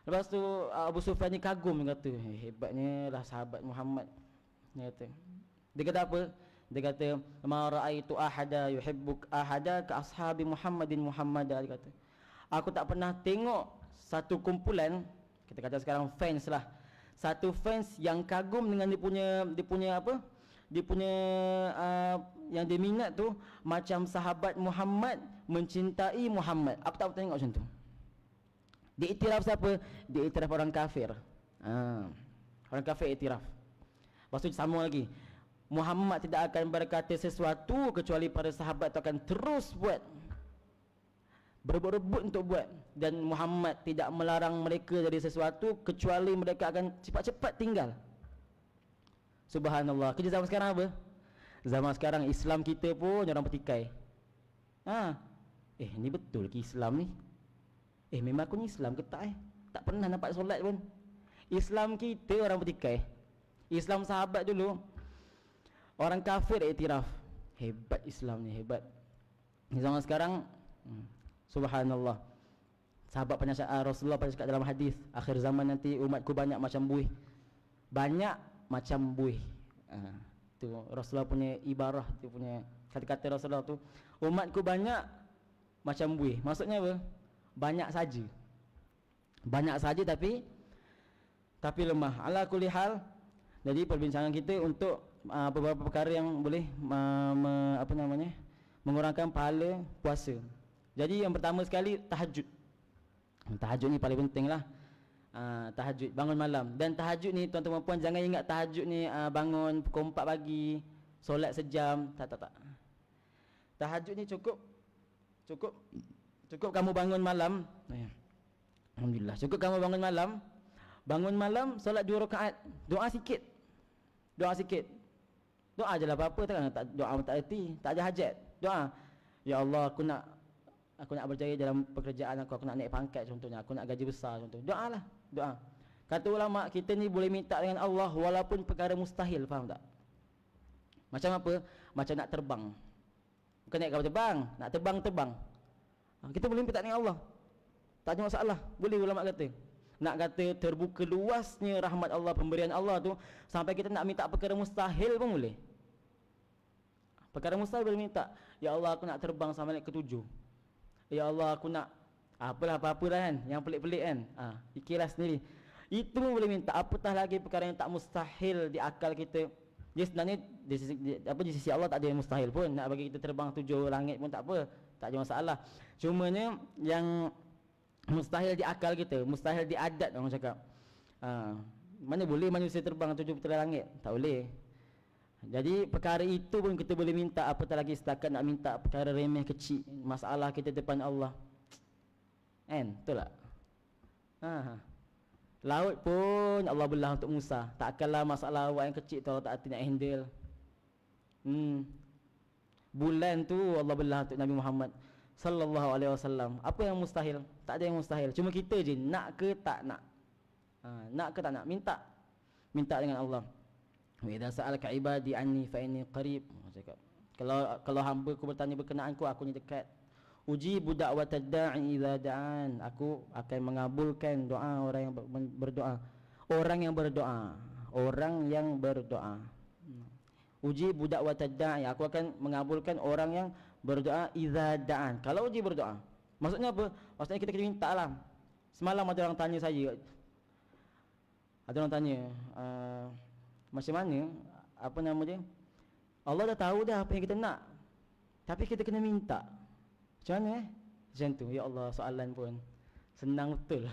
Lepas tu Abu Sufyan ni kagum, dia kata hebatnya lah sahabat Muhammad. Dia kata apa? Dia kata ma raaitu ahada yuhibbuk ahada ka ashabi Muhammadin Muhammada. Dia kata aku tak pernah tengok satu kumpulan, kita kata sekarang fans lah, satu fans yang kagum dengan dia punya apa, dia punya yang dia minat tu macam sahabat Muhammad mencintai Muhammad. Aku tak pernah tengok macam tu. Dia iktiraf siapa? Dia iktiraf orang kafir. Orang kafir iktiraf. Lepas tu sambung lagi, Muhammad tidak akan berkata sesuatu kecuali para sahabat tu akan terus buat, berebut-rebut untuk buat, dan Muhammad tidak melarang mereka dari sesuatu kecuali mereka akan cepat-cepat tinggal. Subhanallah. Kerja zaman sekarang apa? Zaman sekarang Islam kita pun orang petikai. Ni betul ke Islam ni? Memang aku ni Islam ke tak tak pernah nampak solat pun. Islam kita orang petikai. Islam sahabat dulu orang kafir iktiraf. Hebat Islam ni, hebat. Di zaman sekarang subhanallah. Sahabat pernah Rasulullah pernah cakap dalam hadis, akhir zaman nanti umatku banyak macam buih. Banyak macam buih. Tu Rasulullah punya ibarah, dia punya kata-kata Rasulullah tu, umatku banyak macam buih. Maksudnya apa? Banyak saja. Banyak saja tapi lemah. Ala kulli hal, jadi perbincangan kita untuk beberapa perkara yang boleh mengurangkan pahala puasa. Jadi yang pertama sekali tahajud. Tahajud ni paling penting lah. Tahajud, bangun malam. Dan tahajud ni tuan-tuan puan jangan ingat tahajud ni bangun pukul 4 pagi, solat sejam. Tak. Tahajud ni cukup kamu bangun malam. Alhamdulillah, cukup kamu bangun malam, solat 2 rakaat, doa sikit. Doa je lah, apa-apa tak doa tak erti, tak ada hajat. Doa, ya Allah, aku nak berjaya dalam pekerjaan aku nak naik pangkat contohnya, aku nak gaji besar contoh. Doa. Kata ulama, kita ni boleh minta dengan Allah walaupun perkara mustahil, faham tak? Macam apa? Macam nak terbang. Bukan naik kapal terbang, nak terbang. Kita boleh minta dengan Allah, tak ada masalah. Boleh ulama kata, nak kata terbuka luasnya rahmat Allah, pemberian Allah tu, sampai kita nak minta perkara mustahil pun boleh. Perkara mustahil boleh minta, ya Allah aku nak terbang sampai naik ke 7. Ya Allah aku nak apa-apa dah kan, yang pelik-pelik kan, fikirlah sendiri. Itu pun boleh minta. Apatah lagi perkara yang tak mustahil di akal kita. Dia sebenarnya di sisi Allah tak ada yang mustahil pun. Nak bagi kita terbang 7 langit pun tak apa, tak ada masalah. Cumanya yang mustahil di akal kita, mustahil di adat orang cakap. Mana boleh manusia terbang 7 petala langit? Tak boleh. Jadi perkara itu pun kita boleh minta. Apatah lagi setakat nak minta perkara remeh kecil, masalah kita depan Allah. Betul tak? Laut pun Allah belah untuk Musa. Takkanlah masalah awak yang kecil tu Allah tak nak handle. Bulan tu Allah belah untuk Nabi Muhammad sallallahu alaihi wasallam. Apa yang mustahil? Tak ada yang mustahil. Cuma kita je nak ke tak nak. Nak ke tak nak, minta dengan Allah. Wa idza sa'alaka ibadi anni fa inni qarib. Cakap, kalau hamba ku bertanya berkenaan aku ni dekat. Ujibu da'watad da'i idza da'an. Aku akan mengabulkan doa orang yang berdoa. Orang yang berdoa. Ujibu da'watad da'i. Aku akan mengabulkan orang yang berdoa idza da'an. Kalau uji berdoa, maksudnya apa? Maksudnya kita kena minta lah. Semalam ada orang tanya saya. Ada orang tanya, macam mana, apa nama dia? Allah dah tahu dah apa yang kita nak, tapi kita kena minta. Macam mana Macam tu. Ya Allah, soalan pun senang betul.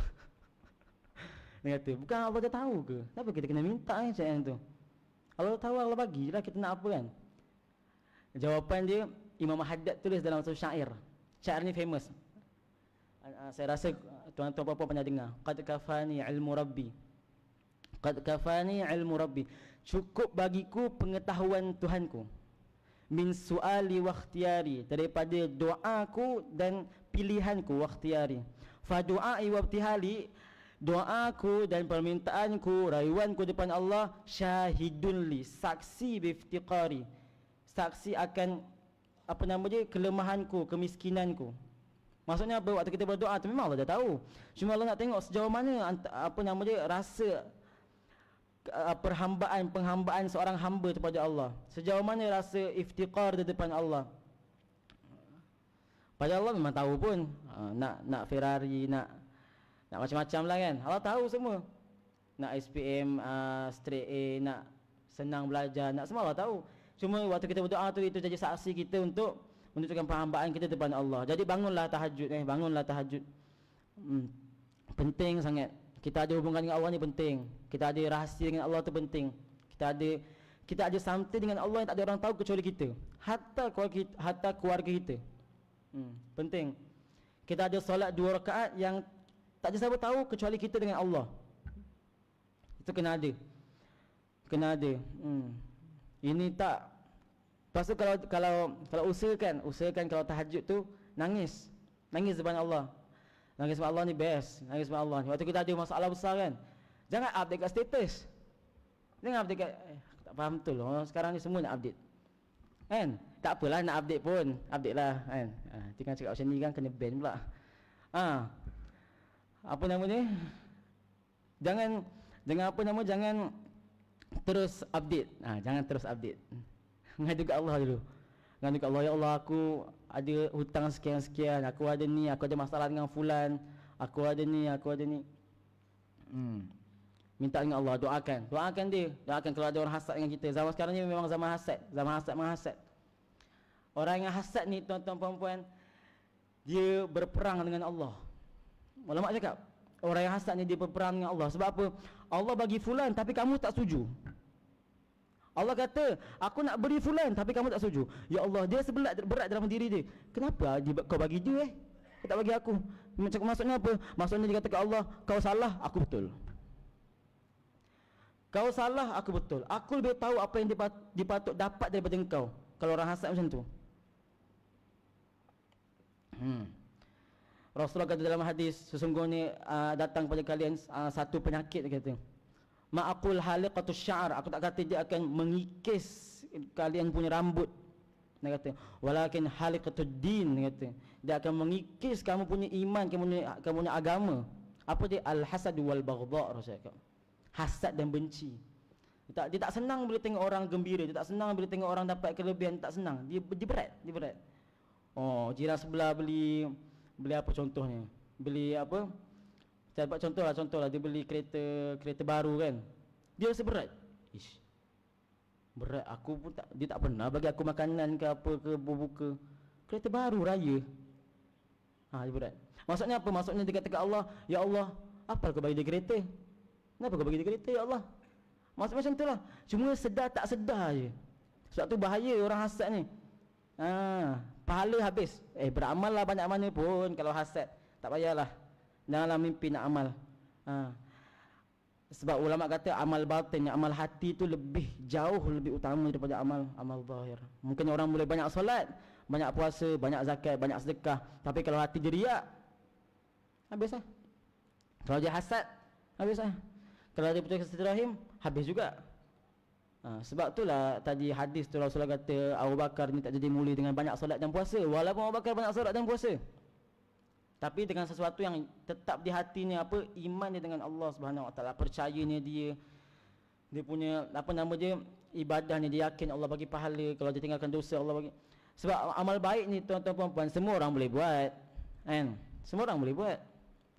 Dia kata, bukan Allah dah tahu ke? Kenapa kita kena minta macam tu? Allah tahu, Allah bagi je lah, kita nak apa kan? Jawapan dia, Imam Haddad tulis dalam satu syair. Syair ni famous. Saya rasa tuan-tuan puan pernah dengar. Qad kafani ilmu rabbi. Cukup bagiku pengetahuan Tuhanku. Min su'ali wa ikhtiyari, daripada doaku dan pilihanku, wa ikhtiyari. Fa du'ai wa ibtihali, doaku dan permintaanku, rayuanku depan Allah, syahidun li, saksi biftiqari, saksi akan kelemahanku, kemiskinanku. Maksudnya apa? Waktu kita berdoa tu memang Allah dah tahu. Cuma Allah nak tengok sejauh mana apa nama dia, rasa penghambaan seorang hamba kepada Allah. Sejauh mana rasa iftiqar di depan Allah. Pada Allah memang tahu pun, nak Ferrari, nak macam-macam lah kan. Allah tahu semua. Nak SPM straight A, nak senang belajar, nak semua Allah tahu. Cuma waktu kita berdoa tu, itu jadi saksi kita untuk menunjukkan perhambaan kita depan Allah. Jadi bangunlah tahajud, bangunlah tahajud. Penting sangat. Kita ada hubungan dengan Allah ni penting. Kita ada rahsia dengan Allah tu penting. Kita ada something dengan Allah yang tak ada orang tahu kecuali kita. Hatta keluarga kita. Penting. Kita ada solat 2 rakaat yang tak ada siapa tahu kecuali kita dengan Allah. Itu kena ada. Kena ada. Ini tak. Lepas tu kalau usahakan kalau tahajud tu nangis depan Allah. Nangis depan Allah ni best. Nangis depan Allah. Waktu kita ada masalah besar kan, jangan update kat status. Jangan update kat tak faham betul. Sekarang ni semua nak update. Kan? Tak apalah nak update pun. Update lah kan. Nanti kan cakap macam ni kan kena ban pula. Apa nama ni? Jangan terus update. Jangan terus update. Ngadu kat Allah dulu. Ngadu kat Allah, ya Allah, aku ada hutang sekian-sekian, aku ada ni, aku ada masalah dengan fulan, aku ada ni. Minta dengan Allah, doakan dia. Doakan kalau ada orang hasad dengan kita. Zaman sekarang ni memang zaman hasad menghasad. Orang yang hasad ni, tuan-tuan puan-puan, dia berperang dengan Allah. Ulama cakap, orang yang hasad ni dia berperang dengan Allah. Sebab apa? Allah bagi fulan tapi kamu tak setuju. Allah kata, aku nak beri fulan tapi kamu tak setuju. Ya Allah, dia berat dalam diri dia. Kenapa kau bagi dia kau tak bagi aku? Maksudnya apa? Maksudnya dia kata ke Allah, kau salah, aku betul. Kau salah, aku betul. Aku lebih tahu apa yang dipatut dapat daripada engkau. Kalau orang hasad macam tu. Rasulullah kata dalam hadis, sesungguhnya datang pada kalian satu penyakit, dia kata, ma'akul haliqatus sya'ar, aku tak kata dia akan mengikis kalian punya rambut. Dia kata, walakin haliqatud din, dia kata, dia akan mengikis kamu punya iman, kamu punya agama. Apa dia? Al-hasad wal baghdha, Rasul cakap. Hasad dan benci. Dia tak senang bila tengok orang gembira, dia tak senang bila tengok orang dapat kelebihan, tak senang. Dia berat. Jiran sebelah beli apa contohnya? Beli apa? Saya buat contohlah dia beli kereta baru kan. Dia rasa berat. Berat, aku pun dia tak pernah bagi aku makanan ke apa ke berbuka. Kereta baru raya. Dia berat. Maksudnya apa? Maksudnya dia kata ke Allah, ya Allah, apa kau bagi dia kereta? Kenapa kau bagi dia kereta ya Allah? Maksud macam itulah. Cuma sedar tak sedar je. Sebab tu bahaya orang hasad ni. Pahala habis. Beramallah banyak mana pun kalau hasad. Tak payahlah. Janganlah mimpi nak amal. Sebab ulama kata amal batin, amal hati tu jauh lebih utama daripada amal zahir. Mungkin orang boleh banyak solat, banyak puasa, banyak zakat, banyak sedekah, tapi kalau hati dia riak, habislah. Kalau dia hasad, habislah. Kalau dia putus silaturahim, habis juga. Sebab itulah tadi hadis tu Rasulullah kata Abu Bakar ni tak jadi mulia dengan banyak solat dan puasa. Walaupun Abu Bakar banyak solat dan puasa, tapi dengan sesuatu yang tetap di hati ni, apa? Iman dia dengan Allah Subhanahu Wa Taala, percayanya dia punya apa nama dia, ibadahnya, dia yakin Allah bagi pahala. Kalau dia tinggalkan dosa, Allah bagi. Sebab amal baik ni tuan-tuan puan-puan, semua orang boleh buat, kan? Semua orang boleh buat.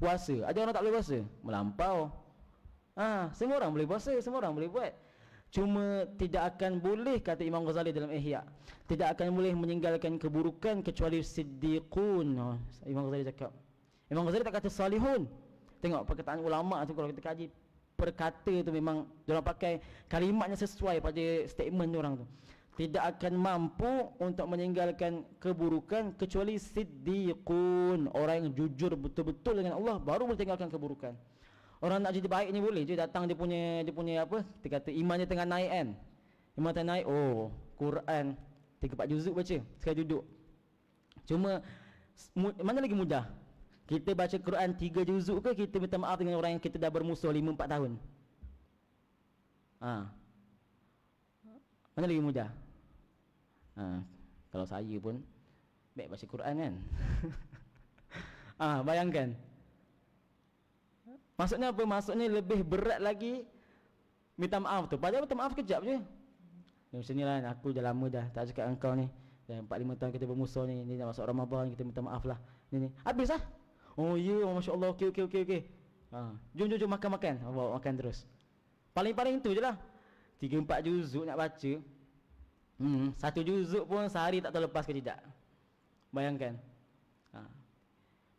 Puasa, ada orang tak boleh puasa? Melampau. Semua orang boleh puasa, semua orang boleh buat. Cuma tidak akan boleh, kata Imam Ghazali dalam Ihya, tidak akan boleh meninggalkan keburukan kecuali siddiqun. Imam Ghazali cakap. Imam Ghazali tak kata salihun. Tengok perkataan ulama tu, kalau kita kaji perkata tu memang diorang pakai kalimatnya sesuai pada statement diorang tu. Tidak akan mampu untuk meninggalkan keburukan kecuali siddiqun, orang yang jujur betul-betul dengan Allah, baru boleh tinggalkan keburukan. Orang nak jadi baik ni boleh je datang dia punya apa? Dia kata iman dia tengah naik kan. Iman tengah naik, Quran 3-4 juzuk baca sekali duduk. Cuma mana lagi mudah? Kita baca Quran 3 juzuk ke kita minta maaf dengan orang yang kita dah bermusuh 5-4 tahun? Mana lagi mudah? Kalau saya pun baik baca Quran kan. Bayangkan. Maksudnya apa? Maksudnya lebih berat lagi minta maaf tu. Padahal minta maaf kejap je. Macam ni lah, aku dah lama dah tak cakap dengan kau ni. Dah 4-5 tahun kita bermusuh ni. Ni dah masuk Ramadan, kita minta maaf lah. Ni. Habis lah. Oh ya, Masya Allah, okey. Jom makan. Bawa makan terus. Paling-paling tu je lah. 3-4 juzuk nak baca. Satu juzuk pun sehari tak terlepas ke tidak. Bayangkan.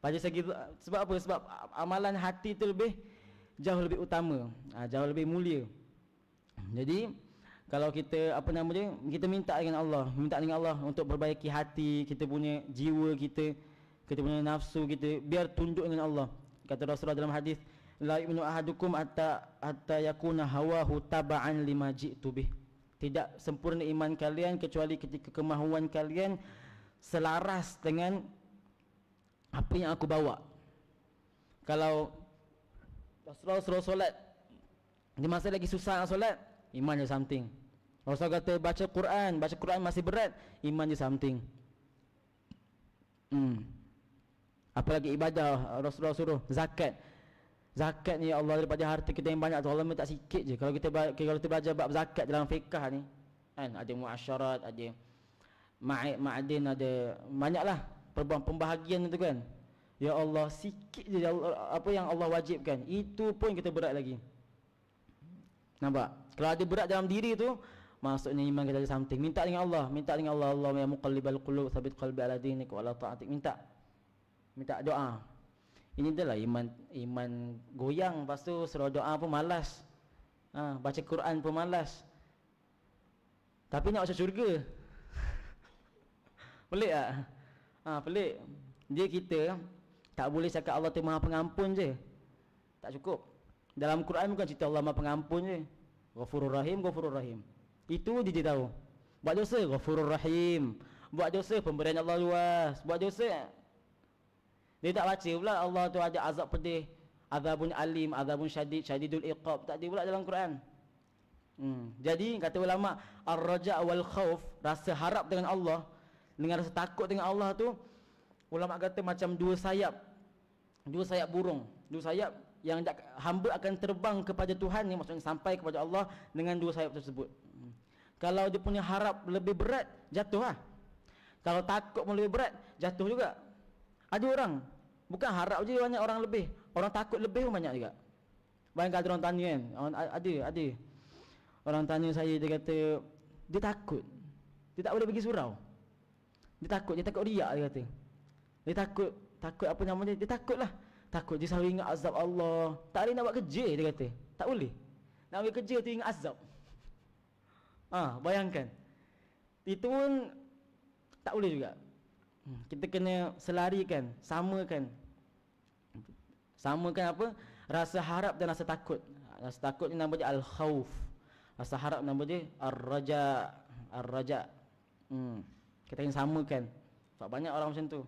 Pada segi sebab apa? Sebab amalan hati tu jauh lebih utama, jauh lebih mulia. Jadi kalau kita kita minta dengan Allah untuk perbaiki hati, kita punya jiwa kita punya nafsu kita biar tunduk dengan Allah. Kata Rasulullah dalam hadis, la yu'minu ahadukum hatta yakuna hawahu taba'an lima ji'tu bih. Tidak sempurna iman kalian kecuali ketika kemahuan kalian selaras dengan apa yang aku bawa. Kalau Rasulullah suruh solat, di masa lagi susah nak solat, iman je something. Rasulullah kata baca Quran masih berat, iman je something. Apalagi ibadah, Rasulullah suruh zakat ni, ya Allah, daripada harta kita yang banyak tu Allah minta sikit je. Kalau kita belajar bab zakat dalam fiqh ni kan, ada muasyarat, ada ma'adin, ada banyaklah pembahagian tu kan. Ya Allah, sikit je apa yang Allah wajibkan, itu pun kita berat lagi. Nampak? Kalau ada berat dalam diri tu, maksudnya iman kita ada something. Minta dengan Allah, Allah ya muqallibal qulub tsabbit qalbi ala dinik wa ala ta'atik. Minta doa. Ini adalah iman goyang, lepas tu suruh doa pun malas. Baca Quran pun malas. Tapi nak masuk syurga. Pelik tak? Pelik. Dia kita tak boleh cakap Allah tu Maha Pengampun je. Tak cukup. Dalam Quran bukan cerita Allah Maha Pengampun je. Ghafurur Rahim. Itu dia tahu. Buat dosa Ghafurur Rahim. Buat dosa pemberian Allah luas. Buat dosa dia tak baca pula Allah tu ada azab pedih, azabun alim, azabun syadidul iqab. Tak ada pula dalam Quran. Jadi kata ulama, ar-raja' wal khauf, rasa harap dengan Allah dengan rasa takut dengan Allah tu, ulama kata macam dua sayap burung, dua sayap yang hamba akan terbang kepada Tuhan ni, maksudnya sampai kepada Allah dengan dua sayap tersebut. Kalau dia punya harap lebih berat, jatuh lah. Kalau takut pun lebih berat, jatuh juga. Ada orang bukan harap je, banyak orang lebih, orang takut lebih pun banyak juga. Bayangkan ada orang tanya kan, ada orang tanya saya, dia kata dia takut, dia tak boleh pergi surau. Dia takut riak, dia kata. Dia takut apa nama dia takutlah. Takut dia selalu ingat azab Allah. Tak boleh nak buat kerja, dia kata. Tak boleh. Nak ambil kerja tu ingat azab. Bayangkan. Itu pun tak boleh juga. Kita kena selarikan, samakan apa? Rasa harap dan rasa takut. Rasa takut ni nama dia al-khauf. Rasa harap nama dia ar-raja. Kita kena samakan. Sebab banyak orang macam tu.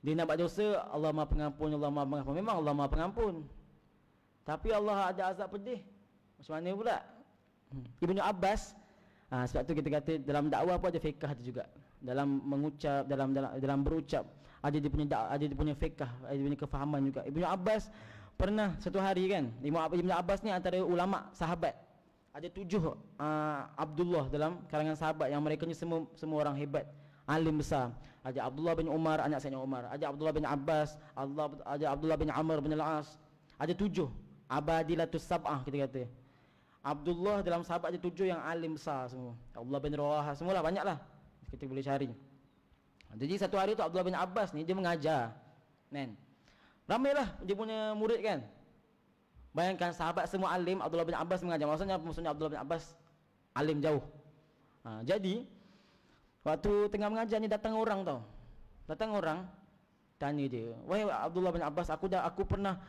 Dia nak buat dosa, Allah Maha Pengampun. Memang Allah Maha Pengampun. Tapi Allah ada azab pedih. Macam mana pula? Ibnu Abbas, sebab tu kita kata dalam dakwah pun ada fiqh tu juga. Dalam mengucap, dalam berucap, ada dia punya fiqh, ada dia punya kefahaman juga. Ibnu Abbas pernah satu hari kan, Ibnu Abbas ni antara ulama sahabat. Ada 7 Abdullah dalam kalangan sahabat yang mereka ni semua orang hebat, alim besar. Ada Abdullah bin Umar, anak Sayyidina Umar. Ada Abdullah bin Abbas, ada Abdullah bin Amr bin Al-As. Ada 7 abadilatus sab'ah kita kata. Abdullah dalam sahabat ada 7 yang alim besar semua. Abdullah bin Rawaha, semualah banyaklah. Kita boleh cari. Jadi satu hari tu Abdullah bin Abbas ni dia mengajar. Ramailah dia punya murid kan. Bayangkan sahabat semua alim, Abdullah bin Abbas mengajar. Maksudnya Abdullah bin Abbas alim jauh. Jadi waktu tengah mengajar ni datang orang tau. Datang orang tanya dia, "Wahai Abdullah bin Abbas, aku pernah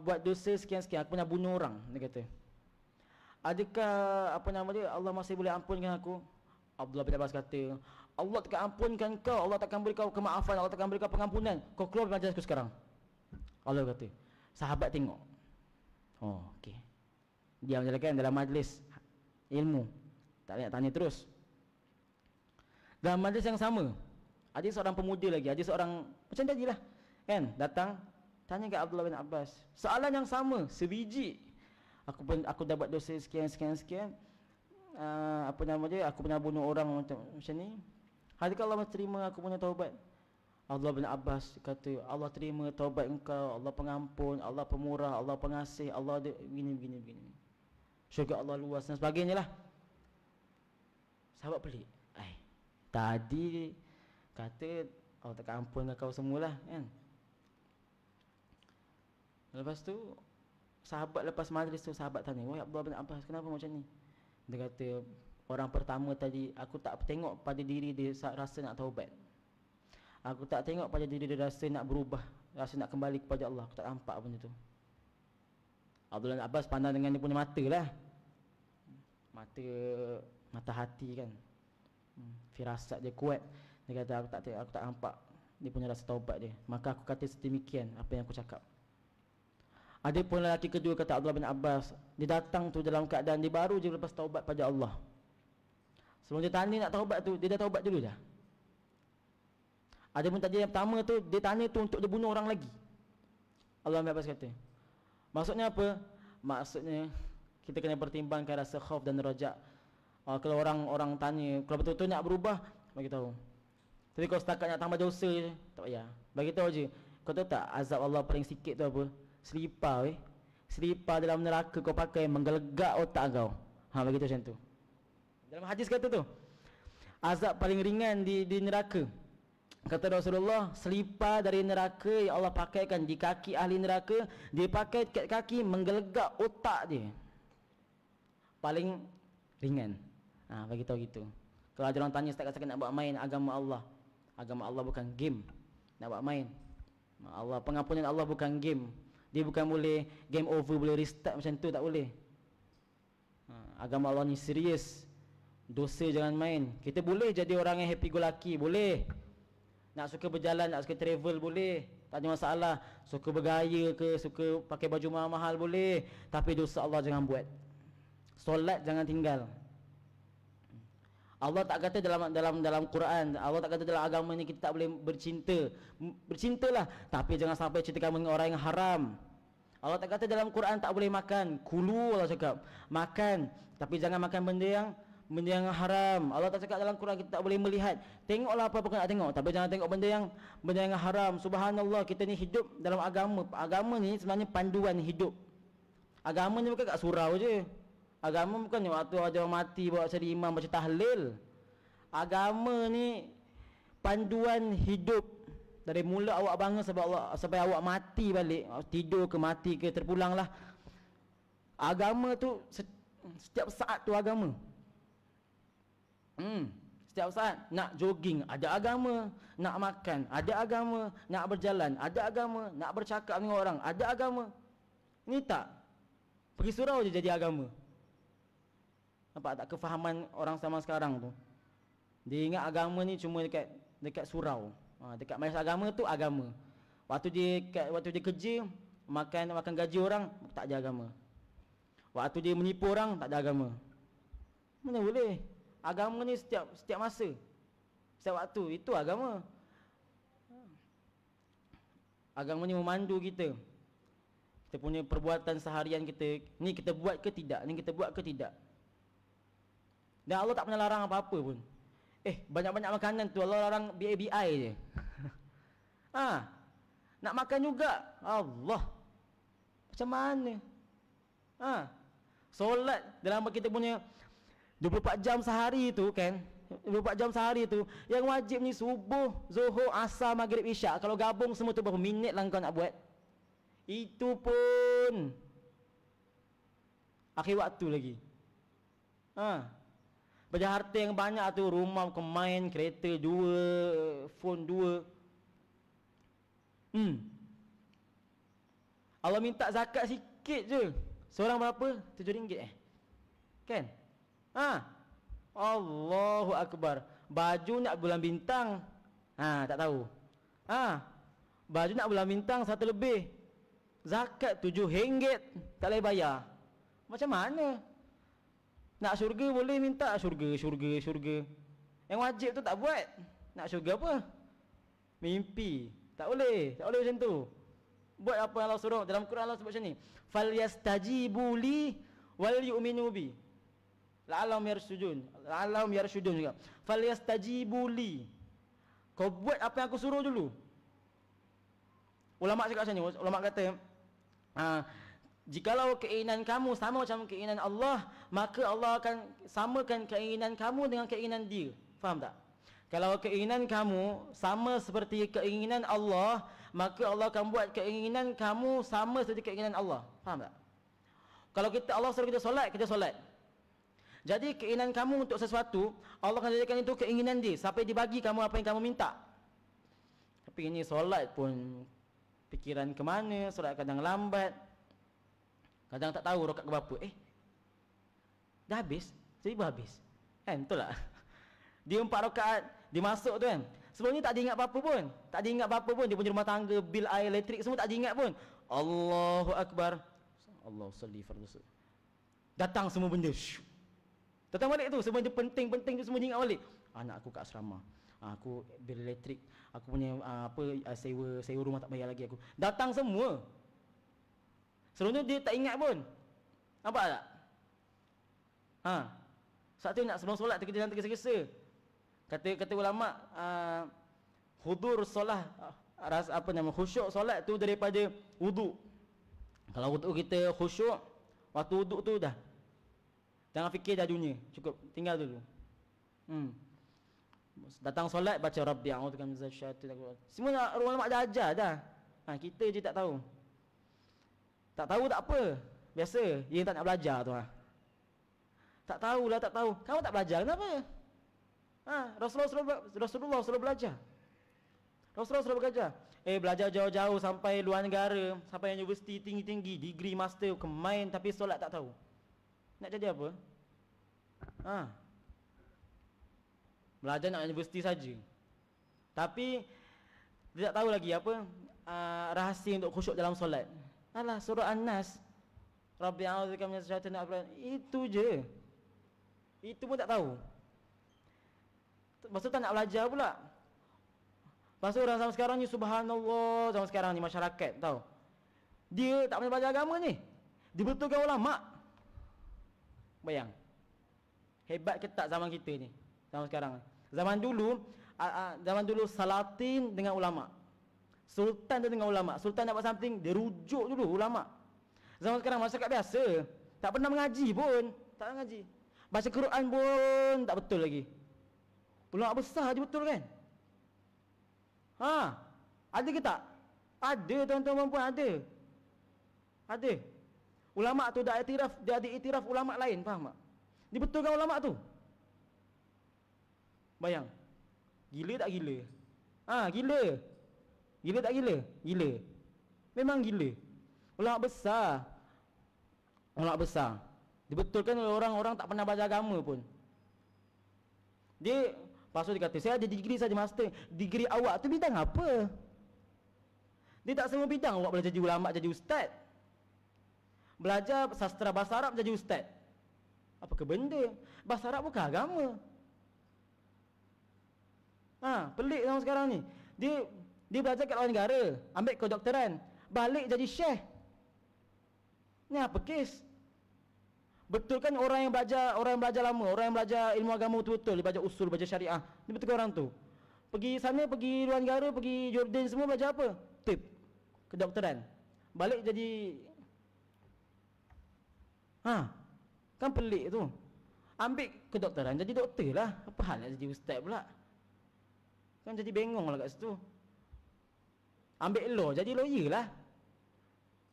buat dosa sekian-sekian, aku pernah bunuh orang." Dia kata. "Adakah apa nama dia Allah masih boleh ampunkan aku?" Abdullah bin Abbas kata, "Allah takkan ampunkan kau, Allah takkan beri kau kemaafan, Allah takkan beri kau pengampunan. Kau keluar dari majlis aku sekarang." Allah kata. Sahabat tengok. Oh, okey. Dia menjalankan dalam majlis ilmu. Tak nak tanya terus. Dalam majlis yang sama, ada seorang pemuda lagi, ada seorang macam tadilah. Kan? Datang tanya kat Abdullah bin Abbas. Soalan yang sama, sebiji. Aku dah buat dosa sekian. Apa nama dia? Aku pernah bunuh orang macam ni. Adakah Allah terima aku punya taubat? Abdullah bin Abbas kata, Allah terima taubat engkau, Allah pengampun, Allah pemurah, Allah pengasih, Allah begini. Syurga Allah luas dan sebagainya lah. Sahabat pelik. Tadi kata Allah tak ampun dengan kau semualah kan. Lepas tu sahabat lepas majlis tu sahabat tanya, "Wahai Abdullah bin Abbas, kenapa macam ni?" Dia kata, "Orang pertama tadi aku tak tengok pada diri dia rasa nak taubat. Aku tak tengok pada diri dia rasa nak berubah, rasa nak kembali kepada Allah. Aku tak nampak benda tu." Abdullah bin Abbas pandang dengan dia punya mata lah. Mata hati kan. Firasat dia kuat. Dia kata aku tak nampak dia punya rasa taubat dia. Maka aku kata sedemikian apa yang aku cakap. Ada pun lelaki kedua kata Abdullah bin Abbas, dia datang tu dalam keadaan dia baru je lepas taubat pada Allah. Sebelum dia tanya nak taubat tu, dia dah taubat dulu dah. Ada pun tadi yang pertama tu, dia tanya tu untuk dia bunuh orang lagi. Abdullah bin Abbas kata, maksudnya apa? Maksudnya kita kena pertimbangkan rasa khauf dan rajak. Kalau orang tanya, kalau betul-betul nak berubah, bagi tahu. Tapi kalau setakat nak tambah dosa je, tak payah. Bagi tahu je. Kau tahu tak azab Allah paling sikit tu apa? Selipar Selipar dalam neraka kau pakai menggelegak otak kau. Bagi tahu macam tu. Dalam hadis kata tu, azab paling ringan di neraka. Kata Rasulullah, selipar dari neraka yang Allah pakaikan di kaki ahli neraka, dia pakai dekat kaki menggelegak otak dia. Paling ringan. Bagi tahu gitu. Kalau ada orang tanya setakat-setakat nak buat main agama Allah bukan game. Nak buat main. Allah, pengampunan Allah bukan game. Dia bukan boleh game over, boleh restart macam tu, tak boleh. Agama Allah ni serius. Dosa jangan main. Kita boleh jadi orang yang happy go lucky, boleh. Nak suka berjalan, nak suka travel, boleh. Tak ada masalah. Suka bergaya ke, suka pakai baju mahal-mahal, boleh. Tapi dosa Allah jangan buat. Solat jangan tinggal. Allah tak kata dalam Quran, Allah tak kata dalam agama ni kita tak boleh bercinta. Bercintalah, tapi jangan sampai cintakan dengan orang yang haram. Allah tak kata dalam Quran tak boleh makan. Kulu, Allah cakap, makan, tapi jangan makan benda yang haram. Allah tak cakap dalam Quran kita tak boleh melihat. Tengoklah apa kau nak tengok, tapi jangan tengok benda yang haram. Subhanallah, kita ni hidup dalam agama. Agama ni sebenarnya panduan hidup. Agama ni bukan kat surau je. Agama bukan waktu ada orang mati bawa jadi imam baca tahlil. Agama ni panduan hidup. Dari mula awak bangun sampai awak mati balik, tidur ke mati ke terpulanglah. Agama tu setiap saat tu agama. Setiap saat nak jogging ada agama, nak makan ada agama, nak berjalan ada agama, nak bercakap dengan orang ada agama. Ni tak. Pergi surau je jadi agama. Nampak tak kefahaman orang zaman sekarang tu? Dia ingat agama ni cuma dekat surau. Dekat majlis agama tu agama. Waktu dia kerja, makan gaji orang, tak ada agama. Waktu dia menipu orang, tak ada agama. Mana boleh? Agama ni setiap masa, setiap waktu, itu agama. Agama ni memandu kita. Kita punya perbuatan seharian kita, ni kita buat ke tidak, ni kita buat ke tidak. Dan Allah tak pernah larang apa-apa pun. Banyak-banyak makanan tu Allah larang BI je. Nak makan juga. Allah, macam mana? Solat dalam kita punya 24 jam sehari tu kan, 24 jam sehari tu, yang wajib ni subuh, zuhur, asar, maghrib, isyak. Kalau gabung semua tu berapa minit lah kau nak buat? Itu pun akhir waktu lagi. Pada harta yang banyak tu, rumah main, kereta 2, phone 2. Allah minta zakat sikit je. Seorang berapa? RM7 kan? Allahu Akbar. Baju nak bulan bintang, tak tahu. Baju nak bulan bintang 1 lebih. Zakat RM7 tak boleh bayar. Macam mana? Nak syurga boleh minta syurga. Yang wajib tu tak buat. Nak syurga apa? Mimpi. Tak boleh macam tu. Buat apa yang Allah suruh. Dalam Quran Allah sebut macam ni, falyastajibu li wal yu'minu bi la'allahum yarshudun juga. Falyastajibu li, kau buat apa yang aku suruh dulu. Ulama cakap macam ni. Ulama kata, jikalau keinginan kamu sama macam keinginan Allah, maka Allah akan samakan keinginan kamu dengan keinginan dia. Faham tak? Kalau keinginan kamu sama seperti keinginan Allah, maka Allah akan buat keinginan kamu sama seperti keinginan Allah. Faham tak? Kalau Allah suruh kita solat, kita solat. Jadi keinginan kamu untuk sesuatu, Allah akan jadikan itu keinginan dia sampai dibagi kamu apa yang kamu minta. Tapi ini solat pun fikiran ke mana, solat kadang lambat, kadang tak tahu rakaat ke berapa. Dah habis, tiba habis. Kan, betul tak? Dia 4 rakaat, dia masuk tu kan. Sebelum ni tak diingat apa-apa pun. Tak diingat apa-apa pun. Dia punya rumah tangga, bil air, elektrik semua tak diingat pun. Allahu Akbar. Allah salli fardu. Datang semua benda. Datang balik tu, semua benda penting-penting tu semua diingat balik. Anak aku kat asrama. Aku bil elektrik, aku punya sewa rumah tak bayar lagi aku. Datang semua. Sebelum tu dia tak ingat pun. Nampak tak? Saat tu nak sebelum solat tergesa-gesa. Kata ulama, hudur solat, khusyuk solat tu daripada wuduk. Kalau wuduk kita khusyuk, waktu wuduk tu dah. Jangan fikir dah dunia, cukup tinggal dulu. Datang solat baca Rabbi a'udzu bika minaz syaitanir rajim. Semua ulama dah ajar dah. Kita je tak tahu. Tak tahu tak apa. Biasa dia tak nak belajar tu. Tak tahulah, tak tahu. Kamu tak belajar kenapa? Rasulullah suruh belajar. Rasulullah suruh belajar. Belajar jauh-jauh sampai luar negara, sampai universiti tinggi-tinggi, degree master, kemain tapi solat tak tahu. Nak jadi apa? Belajar nak universiti saja. Tapi dia tak tahu lagi apa rahsia untuk khusyuk dalam solat. Alah, surah An-Nas, Rabbi a'udzu bika minaz syaitanir rajim. Itu je. Itu pun tak tahu. Lepas tu tak nak belajar pula. Lepas tu orang zaman sekarang ni, subhanallah, zaman sekarang ni masyarakat tahu. Dia tak pernah belajar agama ni. Dibetulkan ulama. Bayang. Hebat ke tak zaman kita ni? Zaman sekarang. Zaman dulu Salatin dengan ulama. Sultan tu dengan ulama. Sultan nak buat something, dia rujuk dulu ulama. Zaman sekarang masyarakat biasa, tak pernah mengaji pun. Tak pernah mengaji. Baca Quran pun tak betul lagi. Ulama besar je betul kan? Ada ke tak? Ada tuan-tuan puan, ada. Ada. Ulama tu dah ada iktiraf ulama lain, faham tak? Dibetulkan ulama tu. Bayang. Gila tak gila? Gila. Gila tak gila? Gila. Memang gila. Ulama besar. Ulama besar. Dibetulkan oleh orang-orang tak pernah belajar agama pun. Dia, lepas tu dia kata, saya ada degree saja master. Degree awak tu bidang apa? Dia tak semua bidang awak boleh jadi ulama, jadi ustaz. Belajar sastra bahasa Arab jadi ustaz. Apa ke benda? Bahasa Arab bukan agama. Pelik zaman sekarang ni. Dia belajar kat luar negara, ambil kedokteran, balik jadi syekh. Ni apa kes? Betul kan orang yang belajar lama, orang yang belajar ilmu agama betul-betul, dia belajar usul, belajar syariah. Ni betul kan orang tu? Pergi sana, pergi luar negara, pergi Jordan semua belajar apa? Tip. Kedokteran. Balik jadi kan pelik tu. Ambil kedokteran jadi doktor lah. Apa hal nak jadi ustaz pula? Kan jadi bengong lah kat situ. Ambil law jadi lawyer lah.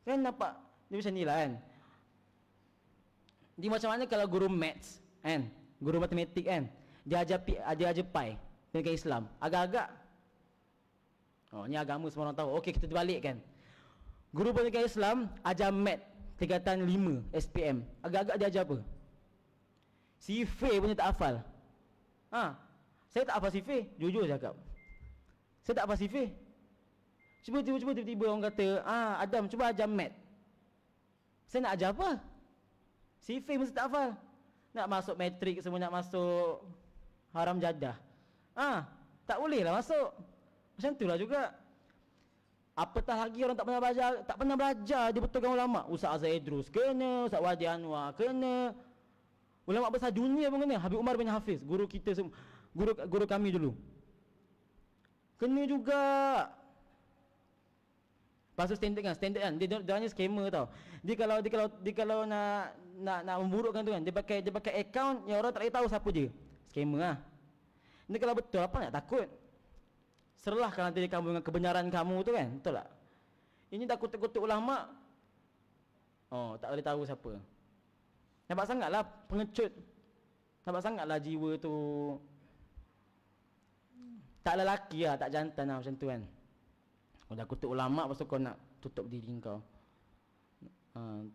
Kan nampak dia macam ni lah kan. Dia macam mana kalau guru maths kan, guru matematik kan, dia ajar pi dengan Islam. Agak-agak ni agama semua orang tahu. Okey, kita terbalik kan. Guru pendidikan Islam ajar math tingkatan 5 SPM. Agak-agak dia ajar apa? Sifir pun dia tak hafal. Saya tak hafal sifir, jujur cakap. Saya tak hafal sifir. Cuba tiba-tiba orang kata, Adam cuba ajar math. Saya nak ajar apa? Sifir mesti tak hafal. Nak masuk matrik semua, nak masuk haram jadah. Tak boleh lah masuk. Macam tu lah juga. Apatah lagi orang tak pernah belajar dibetulkan ulama. Ustaz Azhar Idrus kena, Ustaz Wadi Anwar kena. Ulama besar dunia pun kena. Habib Umar bin Hafiz, guru kita semua, guru kami dulu. Kena juga. Pasal standard kan. Dia hanya scammer tau. Dia kalau nak memburukkan tu kan, dia pakai account yang orang tak boleh tahu siapa dia. Scammer lah. Ini kalau betul apa nak takut? Serahkan diri kamu dengan kebenaran kamu tu kan. Betul tak? Ini dah kutuk-kutuk ulama. Oh, tak boleh tahu siapa. Nampak sangatlah pengecut. Nampak sangatlah jiwa tu tak lelaki lah, tak jantan lah macam tu kan. Kau dah kutuk ulama, lepas tu kau nak tutup diri kau.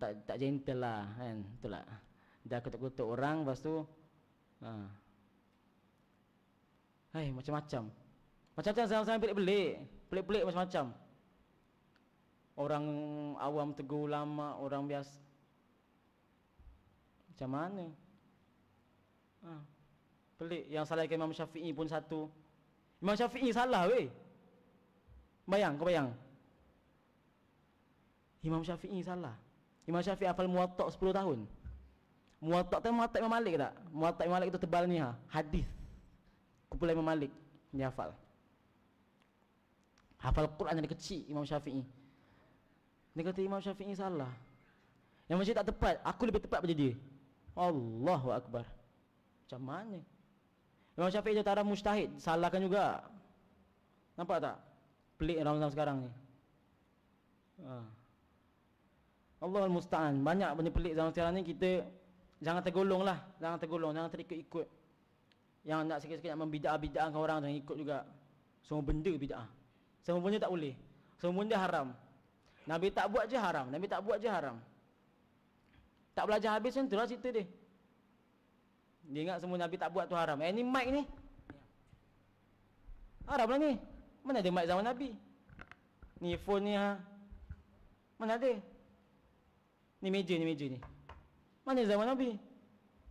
Tak gentle lah kan. Betul tak? Dah kutuk-kutuk orang, lepas tu macam-macam. Macam-macam sama-sama pelik-pelik macam-macam. Orang awam tegur ulama, orang biasa. Macam mana? Pelik. Yang salahkan Imam Syafi'i pun satu. Imam Syafi'i salah weh. Kau bayang. Imam Syafi'i salah. Imam Syafi'i hafal Muwatta' 10 tahun. Muwatta' tu Muwatta' Imam Malik tak? Muwatta' Imam Malik tu tebal ni hadis. Kumpulan Imam Malik dia hafal. Hafal Quran dari kecil Imam Syafi'i. Dia kata Imam Syafi'i salah. Yang macam tak tepat, aku lebih tepat pada dia. Allahu Akbar. Macam mana? Imam Syafi'i utara mujtahid, salahkan juga. Nampak tak? Pelik orang sekarang ni. Allahul musta'an. Banyak benda pelik zaman sekarang ni. Kita jangan tergolong lah. Jangan terikut-ikut. Yang nak sikit-sikit nak membidah-bidahkan orang, jangan ikut juga. Semua benda bid'ah. Semua benda tak boleh. Semua benda haram. Nabi tak buat je haram. Tak belajar habis macam tu lah cerita dia. Dia ingat semua Nabi tak buat tu haram. Ni mic ni haram lah ni. Mana ada mic zaman Nabi? Ni phone ni mana ada? Ni meja ni. Mana zaman Nabi?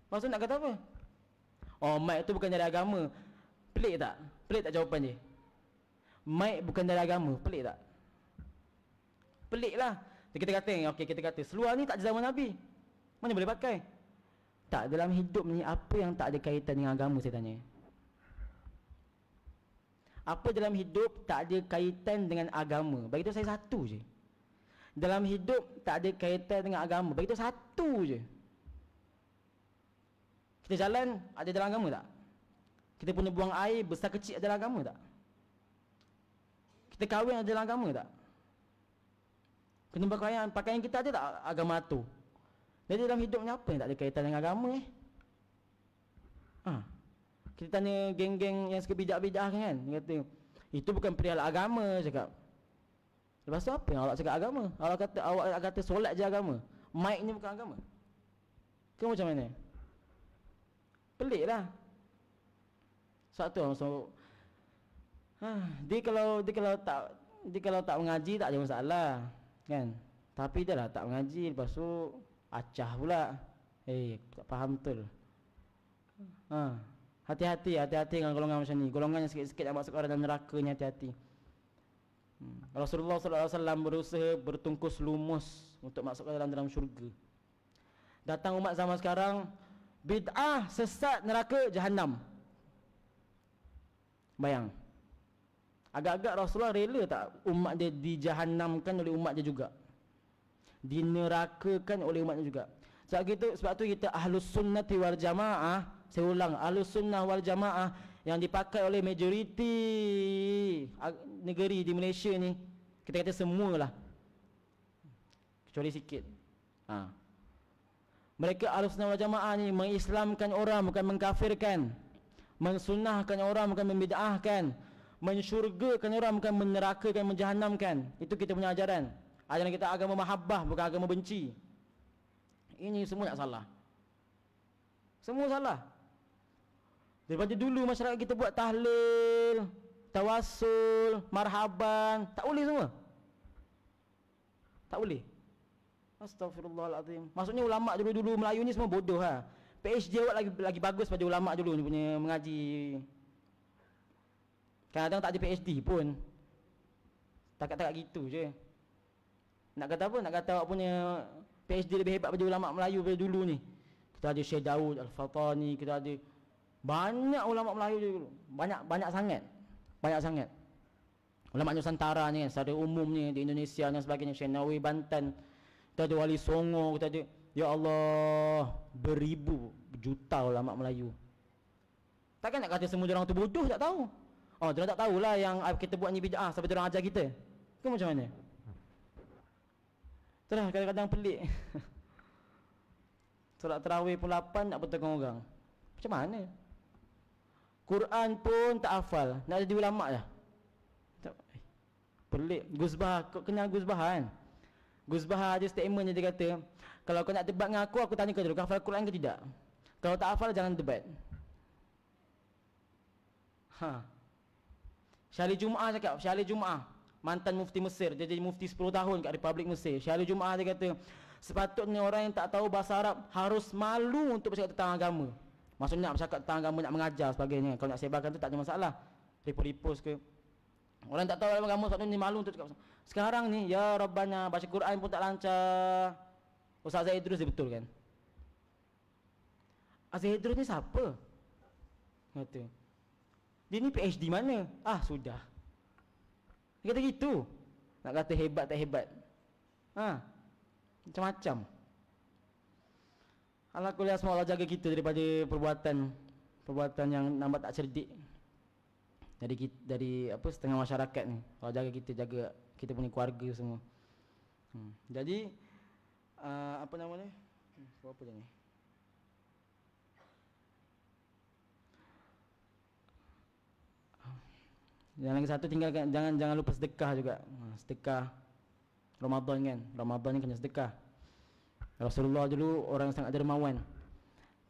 Maksud nak kata apa? Oh, mic tu bukan dari agama. Pelik tak jawapan dia? Mic bukan dari agama. Pelik tak? Pelik lah. Kita kata seluar ni tak ada zaman Nabi. Mana boleh pakai? Tak, dalam hidup ni apa yang tak ada kaitan dengan agama, saya tanya. Apa dalam hidup tak ada kaitan dengan agama? Bagi tahu saya satu je. Dalam hidup tak ada kaitan dengan agama, bagi tahu satu je. Kita jalan ada dalam agama tak? Kita punya buang air besar kecil ada dalam agama tak? Kita kahwin ada dalam agama tak? Kena pakaian kita ada tak agama tu? Jadi dalam hidupnya apa yang tak ada kaitan dengan agama Kita tanya geng-geng yang suka bidah-bidah kan, dia kata itu bukan perihal agama, cakap. Lepas tu apa yang awak cakap agama? Awak kata solat je agama. Mic ni bukan agama. Ke macam mana? Pelik lah. Sebab tu dia kalau tak mengaji tak ada masalah kan. Tapi dia lah tak mengaji, lepas tu acah pula. Tak faham betul. Hati-hati dengan golongan macam ni. Golongan yang sikit-sikit nak masuk orang dalam neraka ni, hati-hati. Rasulullah SAW berusaha bertungkus lumus untuk masuk ke dalam syurga. Datang umat zaman sekarang, bid'ah, sesat, neraka, Jahannam. Bayang. Agak-agak Rasulullah rela tak umat dia dijahannamkan oleh umat dia juga, dinerakakan oleh umatnya juga. Sebab tu kita ahlus sunnati wal jamaah. Saya ulang, ahlus sunnah wal jamaah yang dipakai oleh majoriti negeri di Malaysia ni, kita kata semualah kecuali sikit. Mereka ahlus sunnah wal jamaah ni mengislamkan orang, bukan mengkafirkan. Mensunnahkan orang, bukan membid'ahkan. Mensyurgakan orang, bukan menerakakan, menjahannamkan. Itu kita punya ajaran. Ajaran kita agama mahabbah, bukan agama benci. Ini semua nak salah. Semua salah. Daripada dulu masyarakat kita buat tahlil, tawassul, marhaban, tak boleh semua. Tak boleh. Astaghfirullahaladzim. Maksudnya ulama' dulu-dulu Melayu ni semua bodoh PhD awak lagi bagus pada ulama' dulu ni punya mengaji. Kadang-kadang tak ada PhD pun. Takat-takat gitu je. Nak kata apa? Nak kata awak punya PhD lebih hebat daripada ulama Melayu daripada dulu ni. Kita ada Syekh Daud Al-Fatani, kita ada banyak ulama Melayu dulu. Banyak sangat. Banyak sangat. Ulama Nusantara ni kan, secara umumnya di Indonesia dan sebagainya, Syekh Nawawi Banten. Kita ada Wali Songo, kita ada, ya Allah, beribu, juta ulama Melayu. Takkan nak kata semua orang tu bodoh, tak tahu. Oh, dia tak tahulah yang kita buat ni bid'ah sampai dia orang ajar kita. Ke macam mana? Itulah kadang-kadang pelik. Solat tarawih pun 8 nak bertengah orang. Macam mana? Quran pun tak hafal, nak jadi ulama dah. Pelik. Gus Bah, kau kenal Gus Bah kan? Gus Bah ada statement dia kata, kalau kau nak debat dengan aku tanya kau dulu, kau hafal Quran ke tidak? Kalau tak hafal jangan debat. Syahli Jumaah cakap, Syahli Jumaah, mantan mufti Mesir, dia jadi mufti 10 tahun kat Republik Mesir. Syahli Jumaah dia kata, sepatutnya orang yang tak tahu bahasa Arab harus malu untuk bercakap tentang agama. Maksudnya nak bercakap tentang agama, nak mengajar sebagainya. Kalau nak sebarkan tu tak ada masalah. Repost ke. Orang tak tahu agama sepatutnya malu untuk cakap. Sekarang ni, ya Rabbana, baca Quran pun tak lancar. Ustaz Zaid Idrus dia betul kan? Zaid Idrus ni siapa? Kata. Dia ni PhD mana? Sudah. Dia kata gitu. Nak kata hebat tak hebat. Macam-macam. Alhamdulillah, semua Allah jaga kita daripada perbuatan yang nampak tak cerdik. Dari apa setengah masyarakat ni. Allah jaga kita punya keluarga semua. Jadi apa nama ni? Apa dia ni? Yang lagi satu, tinggalkan, jangan lupa sedekah juga. Sedekah Ramadan kan. Ramadan ni kena sedekah. Rasulullah dulu orang sangat dermawan.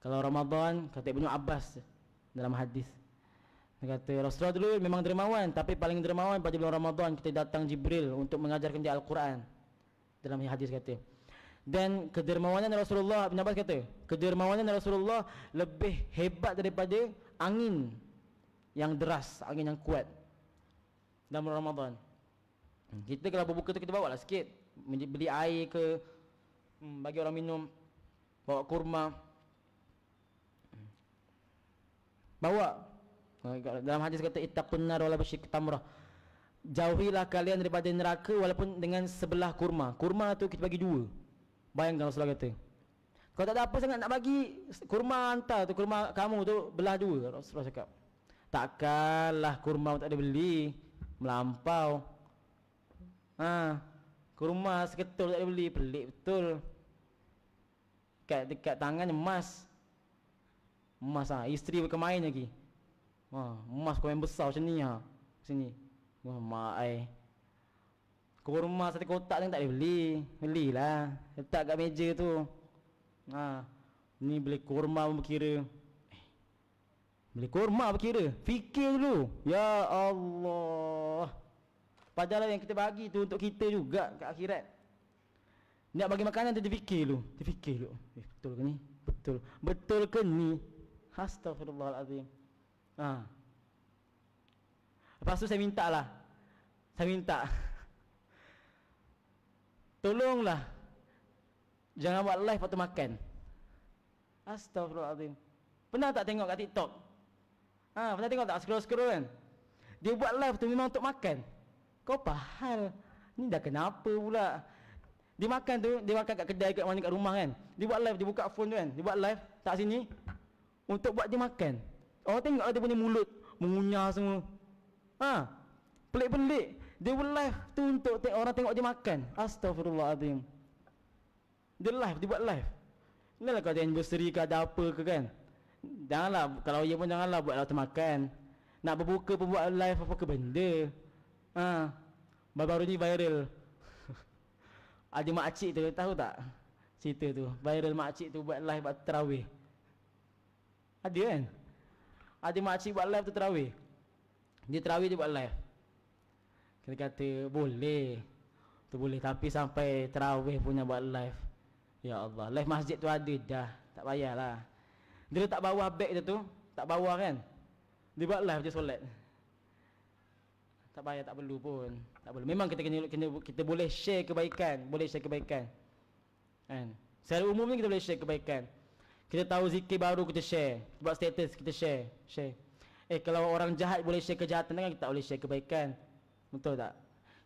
Kalau Ramadan, kata Ibnu Abbas dalam hadis, dia kata Rasulullah dulu memang dermawan, tapi paling dermawan pada bulan Ramadan kita datang Jibril untuk mengajarkan dia Al-Quran. Dalam hadis kata. Dan kedermawanan Rasulullah, Ibnu Abbas kata, kedermawanan Rasulullah lebih hebat daripada angin yang deras, angin yang kuat dalam Ramadan. Kita kalau berbuka tu kita bawa lah sikit, beli air ke, bagi orang minum, bawa kurma, bawa. Dalam hadis kata ittaqun nar wala bisyik tamrah, jauhilah kalian daripada neraka walaupun dengan sebelah kurma. Kurma tu kita bagi 2. Bayangkan Rasulullah kata, kalau tak ada apa sangat nak bagi, kurma hantar tu, kurma kamu tu belah 2. Rasulullah cakap, takkanlah kurma tak ada beli, melampau. Kurma seketul tak ada beli, pelik betul. Dekat tangan emas. Isteri berkemain lagi. Emas kau yang besar macam ni sini. Mak ai. Kurma satu kotak ni tak boleh beli. Belilah. Letak kat meja tu. Ni beli kurma pun berkira. Beli kurma berkira. Fikir dulu. Ya Allah. Padahal yang kita bagi tu untuk kita juga kat akhirat. Nak bagi makanan tu dia fikir dulu. Betul ke ni? Betul. Betul ke ni? Astaghfirullahalazim. Lepas tu saya minta. Tolonglah jangan buat live waktu makan. Astaghfirullahalazim. Pernah tak tengok kat TikTok? Pernah tengok tak scroll kan? Dia buat live tu memang untuk makan. Kau pahal. Ni dah kenapa pula? Dia makan tu, dia makan kat kedai kat mana kat rumah kan. Dia buat live, dia buka phone tu kan. Dia buat live tak sini untuk buat dia makan. Orang tengok dia punya mulut mengunyah semua. Pelik-pelik. Dia buat live tu untuk orang tengok dia makan. Astaghfirullahaladzim. Dia buat live. Inilah kalau ada anniversary ke ada apa ke kan. Janganlah, kalau ia pun janganlah buat waktu makan. Nak berbuka pun buat live apa ke benda. Baru-baru ni viral. Ada makcik tu, tahu tak cerita tu? Viral makcik tu buat live buat tarawih. Ada kan? Ada makcik buat live tu tarawih. Dia tarawih dia buat live. Kita kata boleh. Tu boleh, tapi sampai tarawih punya buat live. Ya Allah, live masjid tu ada dah. Tak payahlah. Dia letak bawah beg dia tu, tak bawah kan. Dia buat live je solat. Tak payah, tak perlu pun. Tak perlu. Memang kita boleh share kebaikan, Kan? Secara umum ni kita boleh share kebaikan. Kita tahu zikir baru kita share, buat status kita share. Kalau orang jahat boleh share kejahatan kan, kita tak boleh share kebaikan. Betul tak?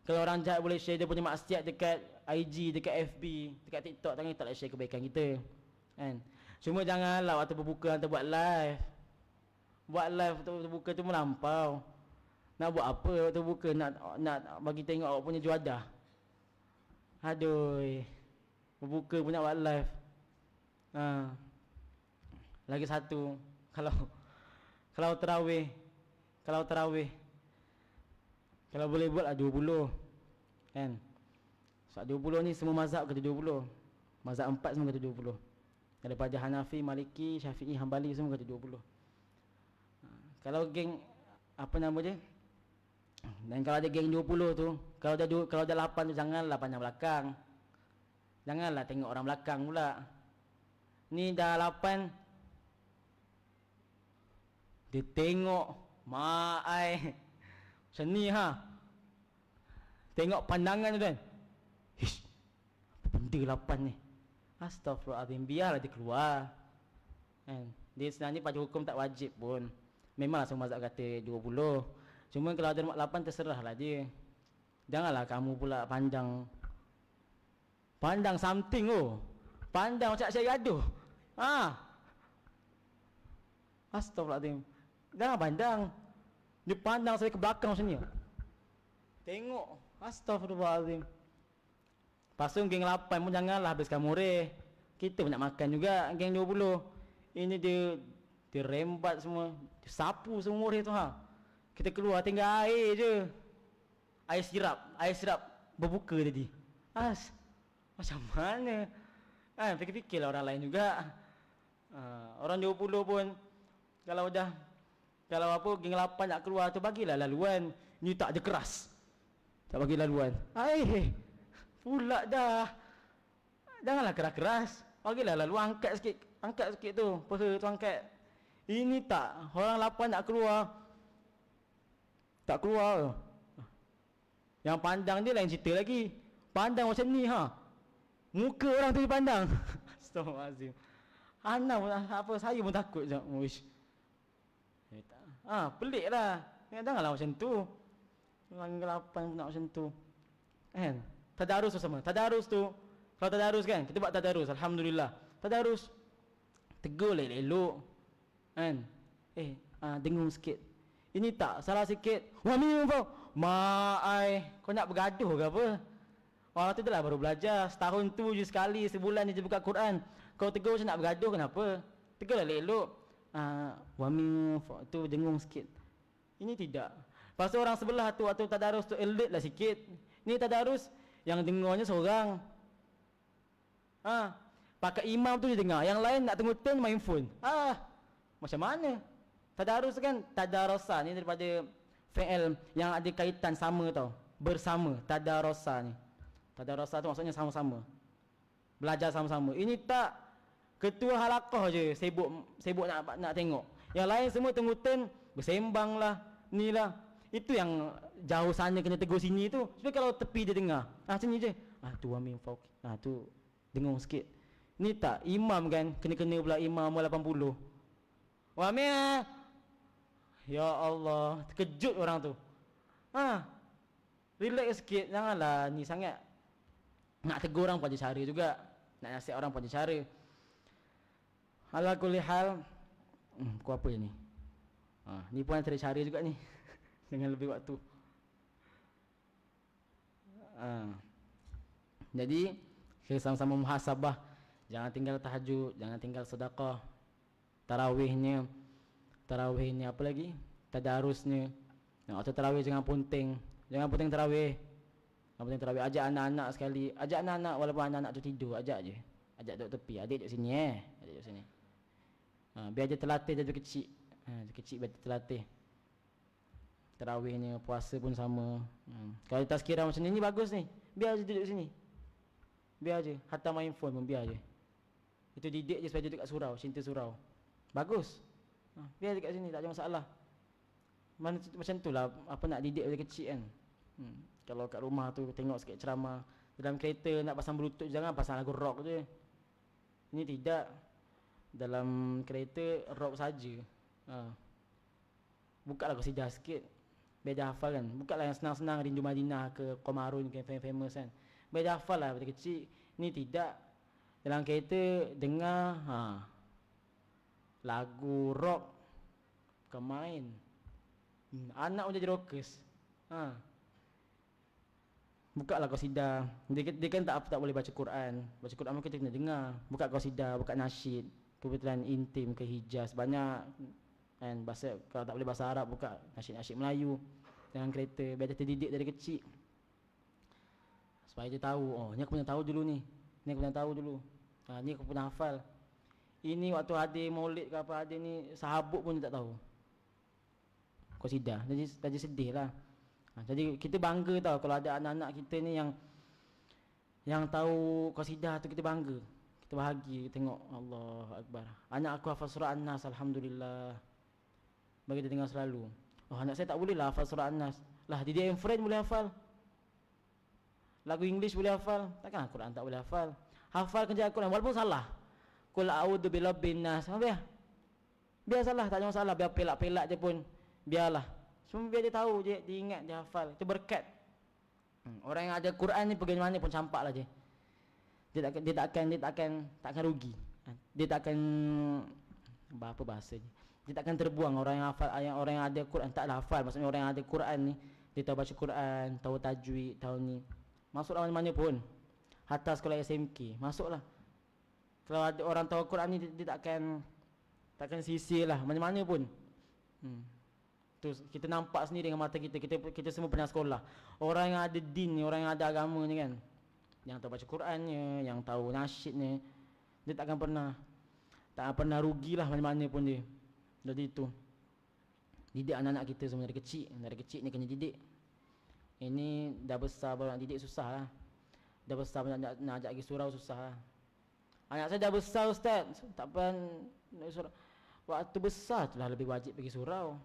Kalau orang jahat boleh share dia punya maksiat dekat IG, dekat FB, dekat TikTok, tak, kita tak boleh share kebaikan kita. Kan? Cuma janganlah waktu berbuka hantar buat live. Buat live waktu berbuka tu melampau. Nak buat apa waktu berbuka? Nak bagi tengok awak punya juadah. Aduh. Berbuka pun nak buat live. Lagi satu, kalau tarawih, kalau boleh buatlah 20. Kan? Sebab 20 ni semua mazhab kata 20. Mazhab 4 semua kata 20. Daripada Hanafi, Maliki, Syafi'i, Hambali semua kata 20. Kalau geng apa nama dia? Dan kalau ada geng 20 tu, kalau ada 8 tu janganlah pandang belakang. Janganlah tengok orang belakang pula. Ni dah 8. Dia tengok mak ai. Macam ni Tengok pandangan tu kan. Ish, apa benda 8 ni? Astaghfirullahaladzim, biarlah dia keluar. Kan? Dia sebenarnya pada hukum tak wajib pun. Memanglah semua mazhab kata 20. Cuma kalau ada 8 terserahlah dia. Janganlah kamu pula pandang something Pandang macam nak cari gaduh. Astaghfirullahaladzim. Jangan pandang. Dia pandang sampai ke belakang macam ni. Tengok. Astaghfirullahaladzim. Lepas tu geng 8 pun janganlah habiskan murih. Kita pun nak makan juga geng 20. Ini dia rembat semua. Dia sapu semua murih tu Kita keluar tinggal air je. Air sirap berbuka tadi. Macam mana? Fikir-fikirlah orang lain juga. Orang 20 pun kalau geng 8 nak keluar tu bagilah laluan. Ni tak ada keras. Tak bagi laluan. Pula dah. Janganlah keras-keras. Bagilah laluan, angkat sikit tu. Peha tu angkat. Ini tak. Orang 8 nak keluar. Tak keluar. Yang pandang dia lain cerita lagi. Pandang macam ni Muka orang tu dipandang. Astaghfirullahaladzim. Saya pun takut je. Pelik lah. Janganlah macam tu. Orang 8 pun nak macam tu. Kan? Tadarus tu sama. Tadarus tu, kalau tadarus kan, kita buat tadarus, alhamdulillah. Tadarus tegur elok. Kan? Dengung sikit. Ini tak, salah sikit. Wah minum kau. Kau nak bergaduh ke apa? Orang tu dah baru belajar. Setahun tu je sekali, sebulan je buka Quran. Kau tegur macam nak bergaduh kenapa? Tegurlah elok. Wah minum tu dengung sikit. Ini tidak. Lepas tu orang sebelah tu waktu tadarus tu alert lah sikit. Ni tadarus yang dengarnya seorang. Pakai imam tu dia dengar. Yang lain nak tunggu turn main phone. Macam mana? Tadarus kan tadarosa ni daripada fi'il yang ada kaitan sama tau. Bersama. Tadarosa ni. Tadarosa tu maksudnya sama-sama. Belajar sama-sama. Ini tak. Ketua halaqah je sibuk nak tengok. Yang lain semua tunggu turn bersembang lah. Ni lah. Itu yang jauh sana kena tegur sini tu. Sebab kalau tepi dia dengar. Macam ni je. Tu amin fauk. Tu dengung sikit. Ni tak. Imam kan. Kena-kena pula imam 80. Wah amin. Ya Allah. Terkejut orang tu. Relax sikit. Janganlah ni sangat. Nak tegur orang pun ada cara juga. Nak nasihat orang pun ada cara. Ala kulli hal. Kau apa ni? Ni pun antara cara juga ni. Dengan lebih waktu. Jadi kita sama-sama muhasabah. Jangan tinggal tahajud, jangan tinggal sedekah. Tarawihnya apa lagi? Tadarusnya. Waktu tarawih jangan punting. Jangan punting tarawih. Jangan punting tarawih. Ajak anak-anak sekali. Ajak anak-anak walaupun anak-anak tu tidur, ajak je. Ajak duduk tepi. Adik duduk sini Adik duduk sini. Biar dia terlatih dari kecil. Kecil biar dia terlatih. Tarawihnya, puasa pun sama. Kalau tazkirah macam ni bagus ni. Biar je duduk sini. Biar je. Hatta main phone pun biar je. Itu didik je supaya duduk kat surau, cinta surau. Bagus. Biar je kat sini, tak ada masalah. Macam tu lah, apa nak didik dari kecil kan. Kalau kat rumah tu tengok sikit ceramah, dalam kereta nak pasang bluetooth jangan pasang lagu rock je. Ini tidak, dalam kereta rock saja. Buka lah qasidah sikit biar dia hafal kan. Buka lah yang senang-senang, Rindu Madinah ke Qamarun ke famous kan, biar dia hafal lah dari kecil. Ini tidak, dalam kereta dengar lagu rock, bukan main. Anak pun jadi rockers. Buka lah qasidah. Dia kan tak boleh baca Quran. Baca Quran mungkin kita kena dengar. Buka qasidah, buka nasyid, kebetulan intim ke Hijaz banyak kan. Bahasa, kalau tak boleh bahasa Arab, buka nasyid-nasyid Melayu dalam kereta, biar dia terdidik dari kecil. Supaya dia tahu, oh ni aku pernah tahu dulu ni. Ni aku pernah tahu dulu. Ni aku pernah hafal. Ini waktu hadir maulid ke apa hadir ni, sahabuk pun dia tak tahu qasidah. Jadi sedih lah. Jadi kita bangga tau kalau ada anak-anak kita ni yang tahu qasidah tu, kita bangga. Kita bahagia tengok, Allah Akbar. Anak aku hafal surah An-Nas, alhamdulillah. Bagi dia dengar selalu. Oh anak saya tak boleh lah hafal surah An-Nas. Lah didik yang friend boleh hafal. Lagu English boleh hafal. Takkan Al-Quran tak boleh hafal. Hafal kerja Al-Quran walaupun salah. Qul a'udzu birabbin nas. Biar salah tak ada masalah, biar pelak-pelak je pun biarlah. Cuma biar dia tahu, dia ingat, dia hafal. Itu berkat. Orang yang ada Quran ni pergi mana pun campak lah je. Dia tak akan rugi. Dia tak akan apa bahasa ni. Dia tak akan terbuang. Orang yang hafal, orang yang ada Quran taklah hafal. Maksudnya orang yang ada Quran ni, dia tahu baca Quran, tahu tajwid, tahu ni. Masuklah mana-mana pun. Hatta sekolah SMK, masuklah. Kalau ada orang tahu Quran ni, dia takkan sisir lah mana-mana pun. Tu kita nampak sendiri dengan mata kita. Kita semua pernah sekolah. Orang yang ada din ni, orang yang ada agama ni kan, yang tahu baca Qurannya, yang tahu nasyidnya, dia takkan pernah rugilah mana-mana pun dia. Jadi itu, didik anak-anak kita semua dari kecil. Dari kecil ni kena didik. Ini dah besar baru nak didik susah lah. Dah besar nak ajak pergi surau susah lah. Anak saya dah besar ustaz, tak pernah nak surau. Waktu besar tu lah lebih wajib pergi surau.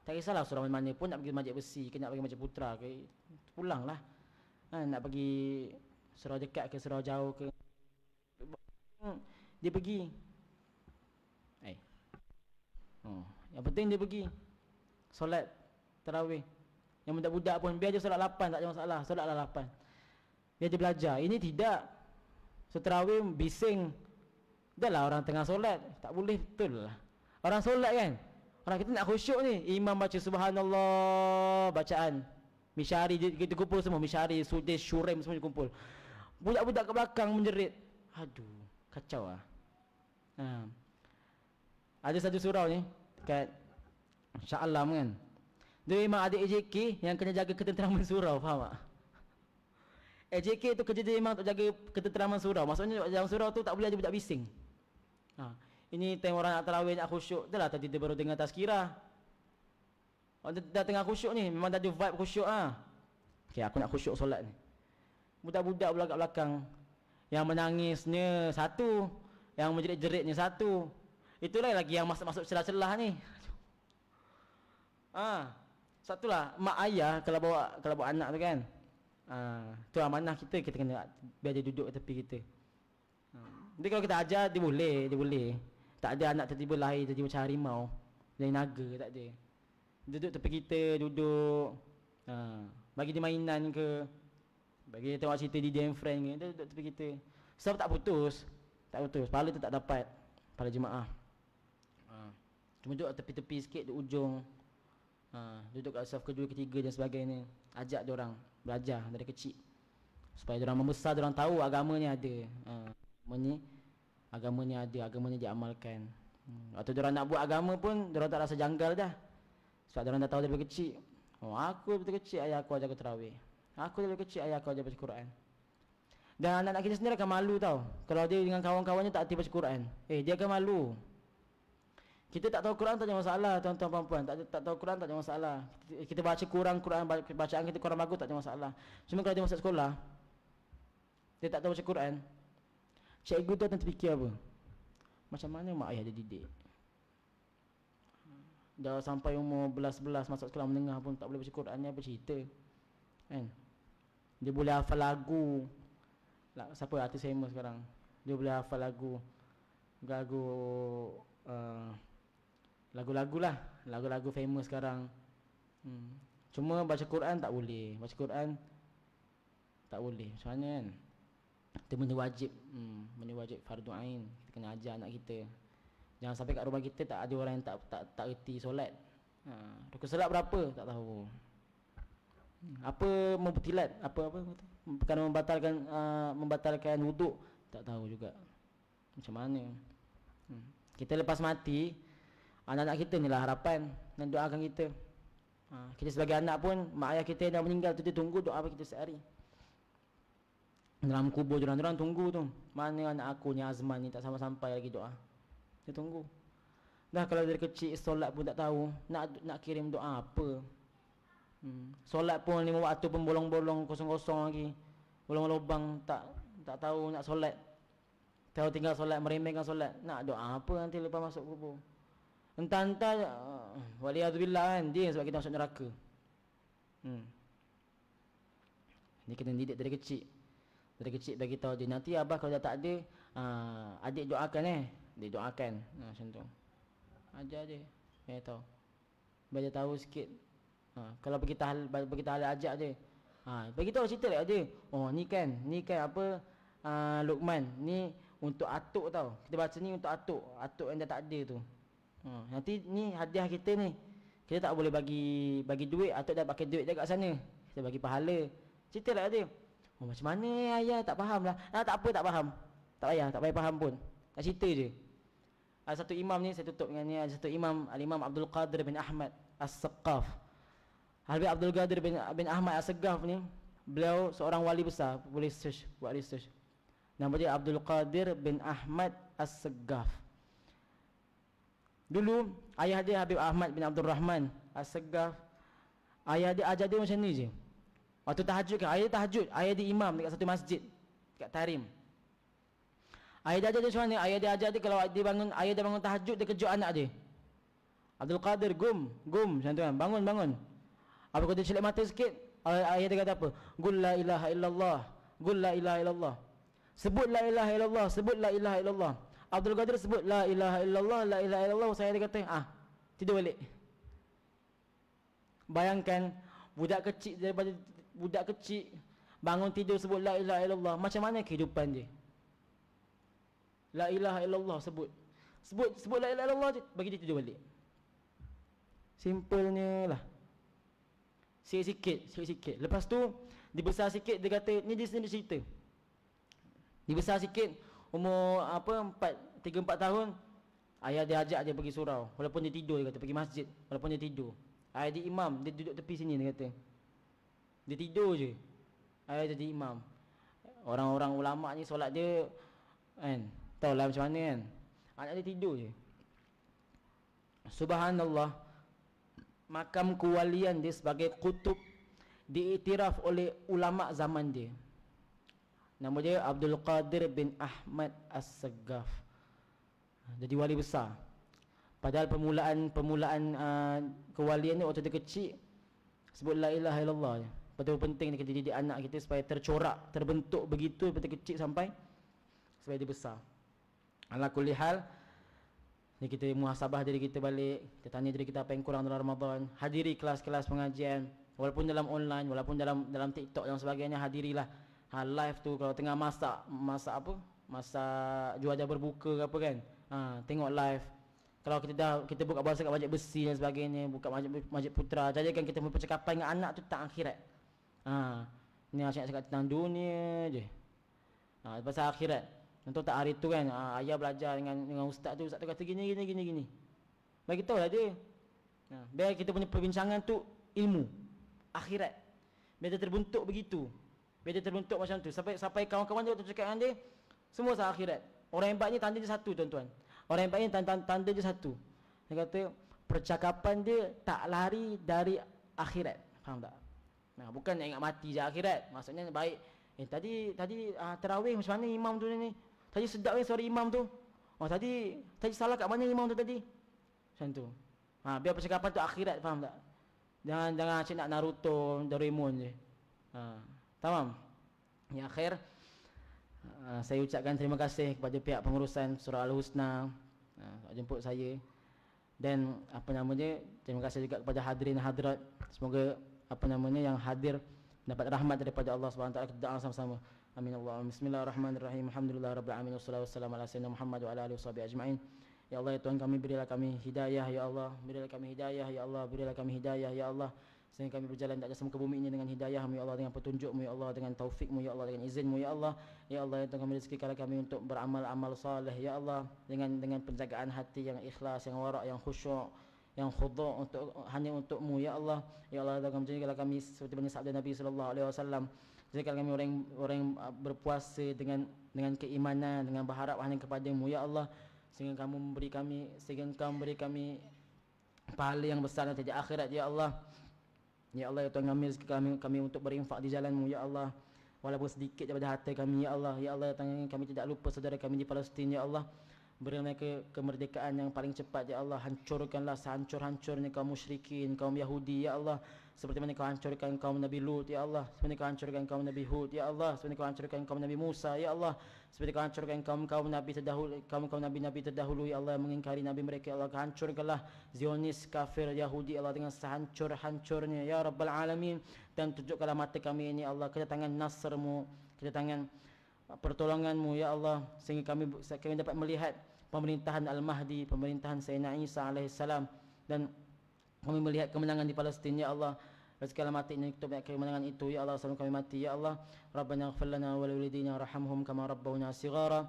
Tak kisahlah surau mana-mana pun, nak pergi Masjid Besi ke, nak pergi Masjid Putra ke, pulang lah. Nak pergi surau dekat ke surau jauh ke, dia pergi. Yang penting dia pergi solat tarawih. Yang budak-budak pun biar je solat 8, tak ada masalah. Solatlah 8, biar dia belajar. Ini tidak. So tarawih bising. Dah lah orang tengah solat, tak boleh, betul lah. Orang solat kan, orang kita nak khusyuk ni, imam baca subhanallah, bacaan Mishari, kita kumpul semua, Mishari, Sudais, Shurem semua kumpul. Budak-budak kat belakang menjerit. Aduh, kacau lah. Ada satu surau ni kat Shah Alam kan, dia memang ada AJK yang kena jaga ketenteraman surau, faham tak? AJK tu kerja dia memang untuk jaga ketenteraman surau. Maksudnya dalam surau tu tak boleh ada budak bising. Ini time orang nak tarawih, nak khusyuk, dah lah tadi dia baru dengar tazkirah. Dah tengah khusyuk ni, memang dah ada vibe khusyuk Okay, aku nak khusyuk solat ni. Budak-budak belakang belakang, yang menangisnya satu, yang menjerit-jeritnya satu. Itulah lagi yang masuk celah-celah ni. Satulah mak ayah kalau bawa anak tu kan. Tu amanah kita kena biar dia duduk tepi kita. Jadi kalau kita ajar, dia boleh. Tak ada anak tiba-tiba lahir jadi macam harimau, jadi naga, tak ada. Duduk tepi kita, duduk. Bagi dia mainan ke, bagi dia tengok cerita dia and friend ke, dia duduk tepi kita. Sebab tak putus. Pahala tu tak dapat, pahala jemaah. Cuma duduk tepi-tepi sikit, di ujung. Duduk kat saf kedua, ketiga dan sebagainya. Ajak dia orang belajar dari kecil, supaya dia orang membesar, dia orang tahu agama ni ada. Agama ni diamalkan. Atau dia orang nak buat agama pun, dia orang tak rasa janggal dah. Sebab dia orang dah tahu daripada kecil. Aku daripada kecil ayah aku ajar aku tarawih. Aku daripada kecil ayah aku ajar baca Quran. Dan anak-anak kita sendiri akan malu tau kalau dia dengan kawan-kawannya tak hati baca Quran. Dia akan malu. Kita tak tahu Quran tak ada masalah, tuan-tuan puan-puan. Tak tahu Quran tak ada masalah. Kita baca kurang Quran, bacaan kita kurang bagus, tak ada masalah. Cuma kalau dia masuk sekolah, dia tak tahu baca Quran, cikgu tu akan terfikir apa? Macam mana mak ayah dia didik? dah sampai umur belas-belas masuk sekolah menengah pun tak boleh baca Quran ni apa cerita kan. Dia boleh hafal lagu siapa artis famous sekarang, dia boleh hafal lagu lagu-lagu lah, lagu-lagu famous sekarang. Cuma baca Quran tak boleh, baca Quran tak boleh. Macam mana kan, itu benda wajib, benda wajib fardu ain. Kita kena ajar anak kita. Jangan sampai kat rumah kita tak ada orang yang tak reti solat. Rukun solat berapa tak tahu. Apa mubtilat, apa perkara membatalkan wuduk tak tahu juga. Macam mana? Kita lepas mati, anak-anak kita ni lah harapan dan doakan kita. Kita sebagai anak pun, mak ayah kita yang dah meninggal tu, dia tunggu doa kita sehari. Dalam kubur orang tunggu tu, mana anak aku ni Azman ni tak sampai lagi doa. Dia tunggu. Dah kalau dari kecil solat pun tak tahu, nak kirim doa apa. Solat pun 5 waktu pun bolong-bolong, kosong-kosong lagi. Bolong-lubang, tak tahu nak solat. Tahu tinggal solat, meremehkan solat. Nak doa apa nanti lepas masuk kubur? Entah-entah waliyadzubillah kan, dia sebab kita masuk neraka. Ni kena didik dari kecil. Dari kecil bagi tahu dia, nanti abah kalau dah tak ada, adik doakan dia doakan. Macam tu. Ajar dia. Tahu. Bagi tahu sikit. Kalau pergi tahlil ajak dia. Bagi tahu cerita dekat dia. Oh ni kan apa Luqman ni untuk atuk tau. Kita baca ni untuk atuk yang dah tak ada tu. Nanti ni hadiah kita ni. Kita tak boleh bagi duit, atuk dah pakai duit dia kat sana. Kita bagi pahala. Cerita dekat dia. Oh macam mana ayah, tak faham lah. Tak apa, tak faham. Tak payah faham pun. Nak cerita je. Ada satu imam ni, saya tutup dengan ni. Ada satu imam, Al-Imam Abdul Qadir bin Ahmad As-Saqqaf. Al-Imam Abdul Qadir bin Ahmad As-Saqqaf ni, beliau seorang wali besar. Boleh search, buat research. Nama dia Abdul Qadir bin Ahmad As-Saqqaf. Dulu ayah dia Habib Ahmad bin Abdul Rahman As-Saqqaf. Ayah dia ajar dia macam ni je. Waktu tahajud kan, ayah dia tahajud, ayah dia imam dekat satu masjid dekat Tarim. Ayah dia ajar dia macam mana? Ayah dia ajar dia kalau ayah dia bangun tahajud, dia kejut anak dia. Abdul Qadir, gum macam tu kan, bangun. Apa kau dia celak mata sikit, ayah dia kata apa? Qul la ilaha illallah, qul la ilaha illallah. Sebut la ilaha illallah, sebut la ilaha illallah. Abdul Qadir sebut la ilaha illallah, la ilaha illallah. Saya dia kata, tidur balik. Bayangkan budak kecil bangun tidur sebut la ilaha illallah, macam mana kehidupan dia? La ilaha illallah sebut la ilaha illallah, bagi dia tidur balik. Simpelnya lah. Sikit. Lepas tu dibesar sikit, dia kata ni dia sendiri cerita. Dibesar sikit, umur 3-4 tahun, ayah dia ajak dia pergi surau. Walaupun dia tidur, dia kata pergi masjid. Walaupun dia tidur, ayah dia imam, dia duduk tepi sini, dia kata. Dia tidur je, ayah jadi imam. Orang-orang ulama ni solat dia kan, tahulah macam mana kan. Anak dia tidur je. Subhanallah, makam kewalian dia sebagai kutub diiktiraf oleh ulama zaman dia. Nama dia Abdul Qadir bin Ahmad As-Saqqaf. Jadi wali besar. Padahal permulaan kewalian ni waktu dia kecil sebut la ilaha illallah je. Betul penting kita didik anak kita supaya tercorak, terbentuk begitu daripada kecil sampai dia besar. Ala kulli hal, ni kita muhasabah diri kita balik. Kita tanya diri kita apa yang kurang dalam Ramadan. Hadiri kelas-kelas pengajian, walaupun dalam online, walaupun dalam TikTok dan sebagainya, hadirilah. Live tu kalau tengah masak juadah berbuka ke apa kan, tengok live. Kalau kita buka bahasa kat Masjid Besi dan sebagainya, buka Masjid Putra, jadikan kita berpercakapan dengan anak tu tentang akhirat. Ni asyik cakap tentang dunia je. Pasal akhirat. Contoh tak hari tu kan, ayah belajar dengan ustaz tu kata gini. Bagi tahu lah dia. Biar kita punya perbincangan tu ilmu akhirat. Biar dia terbentuk begitu. Biar dia terbentuk macam tu. Sampai kawan-kawan dia cakap dengan dia, semua pasal akhirat. Orang hebat ni tanda dia satu, tuan-tuan. Orang hebat ni tanda dia satu. Dia kata percakapan dia tak lari dari akhirat. Faham tak? Bukan nak ingat mati je akhirat. Maksudnya baik. Tadi tarawih macam mana imam tu ni? Tadi sedap suara imam tu. Tadi salah kat mana imam tu tadi? Macam tu. Biar percakapan tu akhirat, faham tak? Jangan asyik nak Naruto, Doraemon je. Tamam. Ya khair. Saya ucapkan terima kasih kepada pihak pengurusan Surau Al-Husna jemput saya. Dan terima kasih juga kepada hadirin hadirat. Semoga yang hadir dapat rahmat daripada Allah Subhanahu wa taala. Kita doa sama-sama. Amin Allahumma. Bismillahirrahmanirrahim. Alhamdulillahirabbil alamin wassalatu wassalamu ala sayyidina Muhammad wa ala alihi washabihi ajmain. Ya Allah ya Tuhan kami, berilah kami hidayah ya Allah, berilah kami hidayah ya Allah, berilah kami hidayah ya Allah, sehingga kami berjalan di atas muka bumi ini dengan hidayah-Mu ya Allah, dengan petunjuk-Mu ya Allah, dengan taufik-Mu ya Allah, dengan izin-Mu ya Allah. Ya Allah ya Tuhan kami, rezekikanlah kami untuk beramal amal saleh ya Allah, dengan penjagaan hati yang ikhlas, yang wara', yang khusyuk, yang khudu' hanya untuk-Mu ya Allah. Ya Allah ya Tuhan, jadikanlah kami seperti mana sabda Nabi sallallahu alaihi wasallam, jadikanlah kami orang yang berpuasa dengan keimanan, dengan berharap hanya kepada-Mu ya Allah, sehingga Kamu memberi kami pahala yang besar nanti di akhirat ya Allah. Ya Allah ya Tuhan kami untuk berinfak di jalan-Mu ya Allah, walaupun sedikit daripada harta kami ya Allah. Ya Allah ya Tuhan, kami tidak lupa saudara kami di Palestin ya Allah. Berilah mereka kemerdekaan yang paling cepat ya Allah. Hancurkanlah sehancur-hancurnya kaum musyrikin, kaum Yahudi ya Allah, seperti mana Kau hancurkan kaum Nabi Lut ya Allah, seperti mana Kau hancurkan kaum Nabi Hud ya Allah, seperti mana Kau hancurkan kaum Nabi Musa ya Allah, seperti Kau hancurkan kaum Nabi terdahulu, kaum Nabi terdahulu ya Allah, yang mengingkari Nabi mereka ya Allah. Hancurkanlah Zionis, kafir, Yahudi ya Allah dengan sehancur-hancurnya ya Rabbal Alamin. Dan tunjukkanlah mata kami ini ya Allah kedatangan nasr-Mu, kedatangan pertolongan-Mu ya Allah, sehingga kami dapat melihat pemerintahan Al-Mahdi, pemerintahan Sayyidina Isa alaihissalam, dan kami melihat kemenangan di Palestin ya Allah. Rezekikanlah mati ini untuk kemenangan itu ya Allah, sebelum kami mati ya Allah. Rabbana ighfir lana wa liwalidina warhamhum kama rabbawna shighara.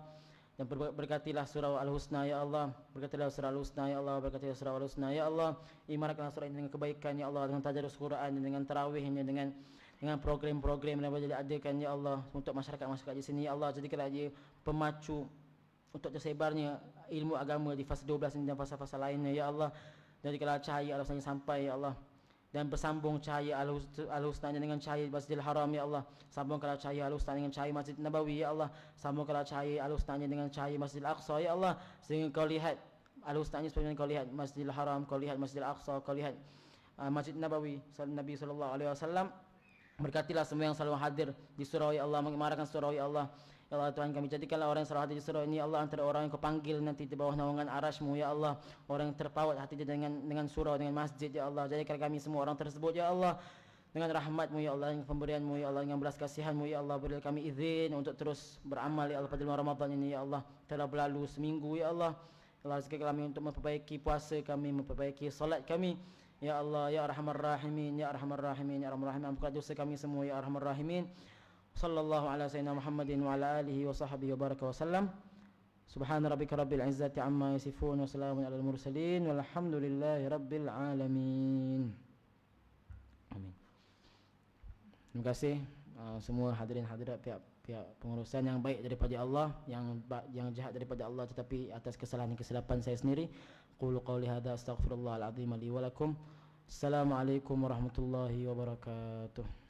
Dan berkatilah surau Al-Husna ya Allah, berkatilah surau Al-Husna ya Allah, berkatilah surau Al-Husna ya Allah. Imarkanlah surau ini dengan kebaikan ya Allah, dengan tadarus Quran, dengan tarawihnya, dengan program-program yang boleh diadakan ya Allah untuk masyarakat di sini ya Allah. Jadikanlah dia pemacu untuk tersebarnya ilmu agama di fasa 12 ini dan fasa-fasa lainnya ya Allah. Jadikanlah cahaya Al-Husna sampai ya Allah, dan bersambung cahaya Al-Husna dengan cahaya Masjidil Haram ya Allah. Sambungkanlah cahaya Al-Husna dengan cahaya Masjid Nabawi ya Allah. Sambungkanlah cahaya Al-Husna dengan cahaya Masjidil Aqsa ya Allah, sehingga Kau lihat Al-Husna seperti mana Kau lihat Masjidil Haram, Kau lihat Masjidil Aqsa, Kau lihat Masjid Nabawi Nabi sallallahu alaihi wasallam. Berkatilah semua yang selalu hadir di surau ya Allah, mengimarkan surau ya Allah. Ya Allah Tuhan kami, jadikanlah orang yang selalu hadir di surau ini ya Allah antara orang yang Kau panggil nanti di bawah naungan arasy-Mu ya Allah, orang yang terpaut hati dengan surau, dengan masjid ya Allah. Jadikanlah kami semua orang tersebut ya Allah dengan rahmat-Mu ya Allah, dengan pemberian-Mu ya Allah, dengan belas kasihan-Mu ya Allah. Berilah kami izin untuk terus beramal ya Allah pada bulan Ramadan ini ya Allah. Telah berlalu seminggu ya Allah. Ya Allah, rezekikan kami untuk memperbaiki puasa kami, memperbaiki solat kami ya Allah ya Arhamar Rahimin, ya Arhamar Rahimin, ya Arhamar Rahimin. Ampunkanlah dosa kami semua ya Arhamar Rahimin. Sallallahu ala sayyidina Muhammadin wa ala alihi wa sahbihi wa baraka wa sallam. Subhana rabbika rabbil izzati amma yasifun wa salamun alal mursalin walhamdulillahi rabbil alamin. Amin. Terima kasih semua hadirin hadirat, pihak pengurusan yang baik daripada Allah, yang jahat daripada Allah, tetapi atas kesalahan dan kesilapan saya sendiri. Qulu qawli hadza astaghfirullahal azim li wa lakum. Assalamualaikum warahmatullahi wabarakatuh.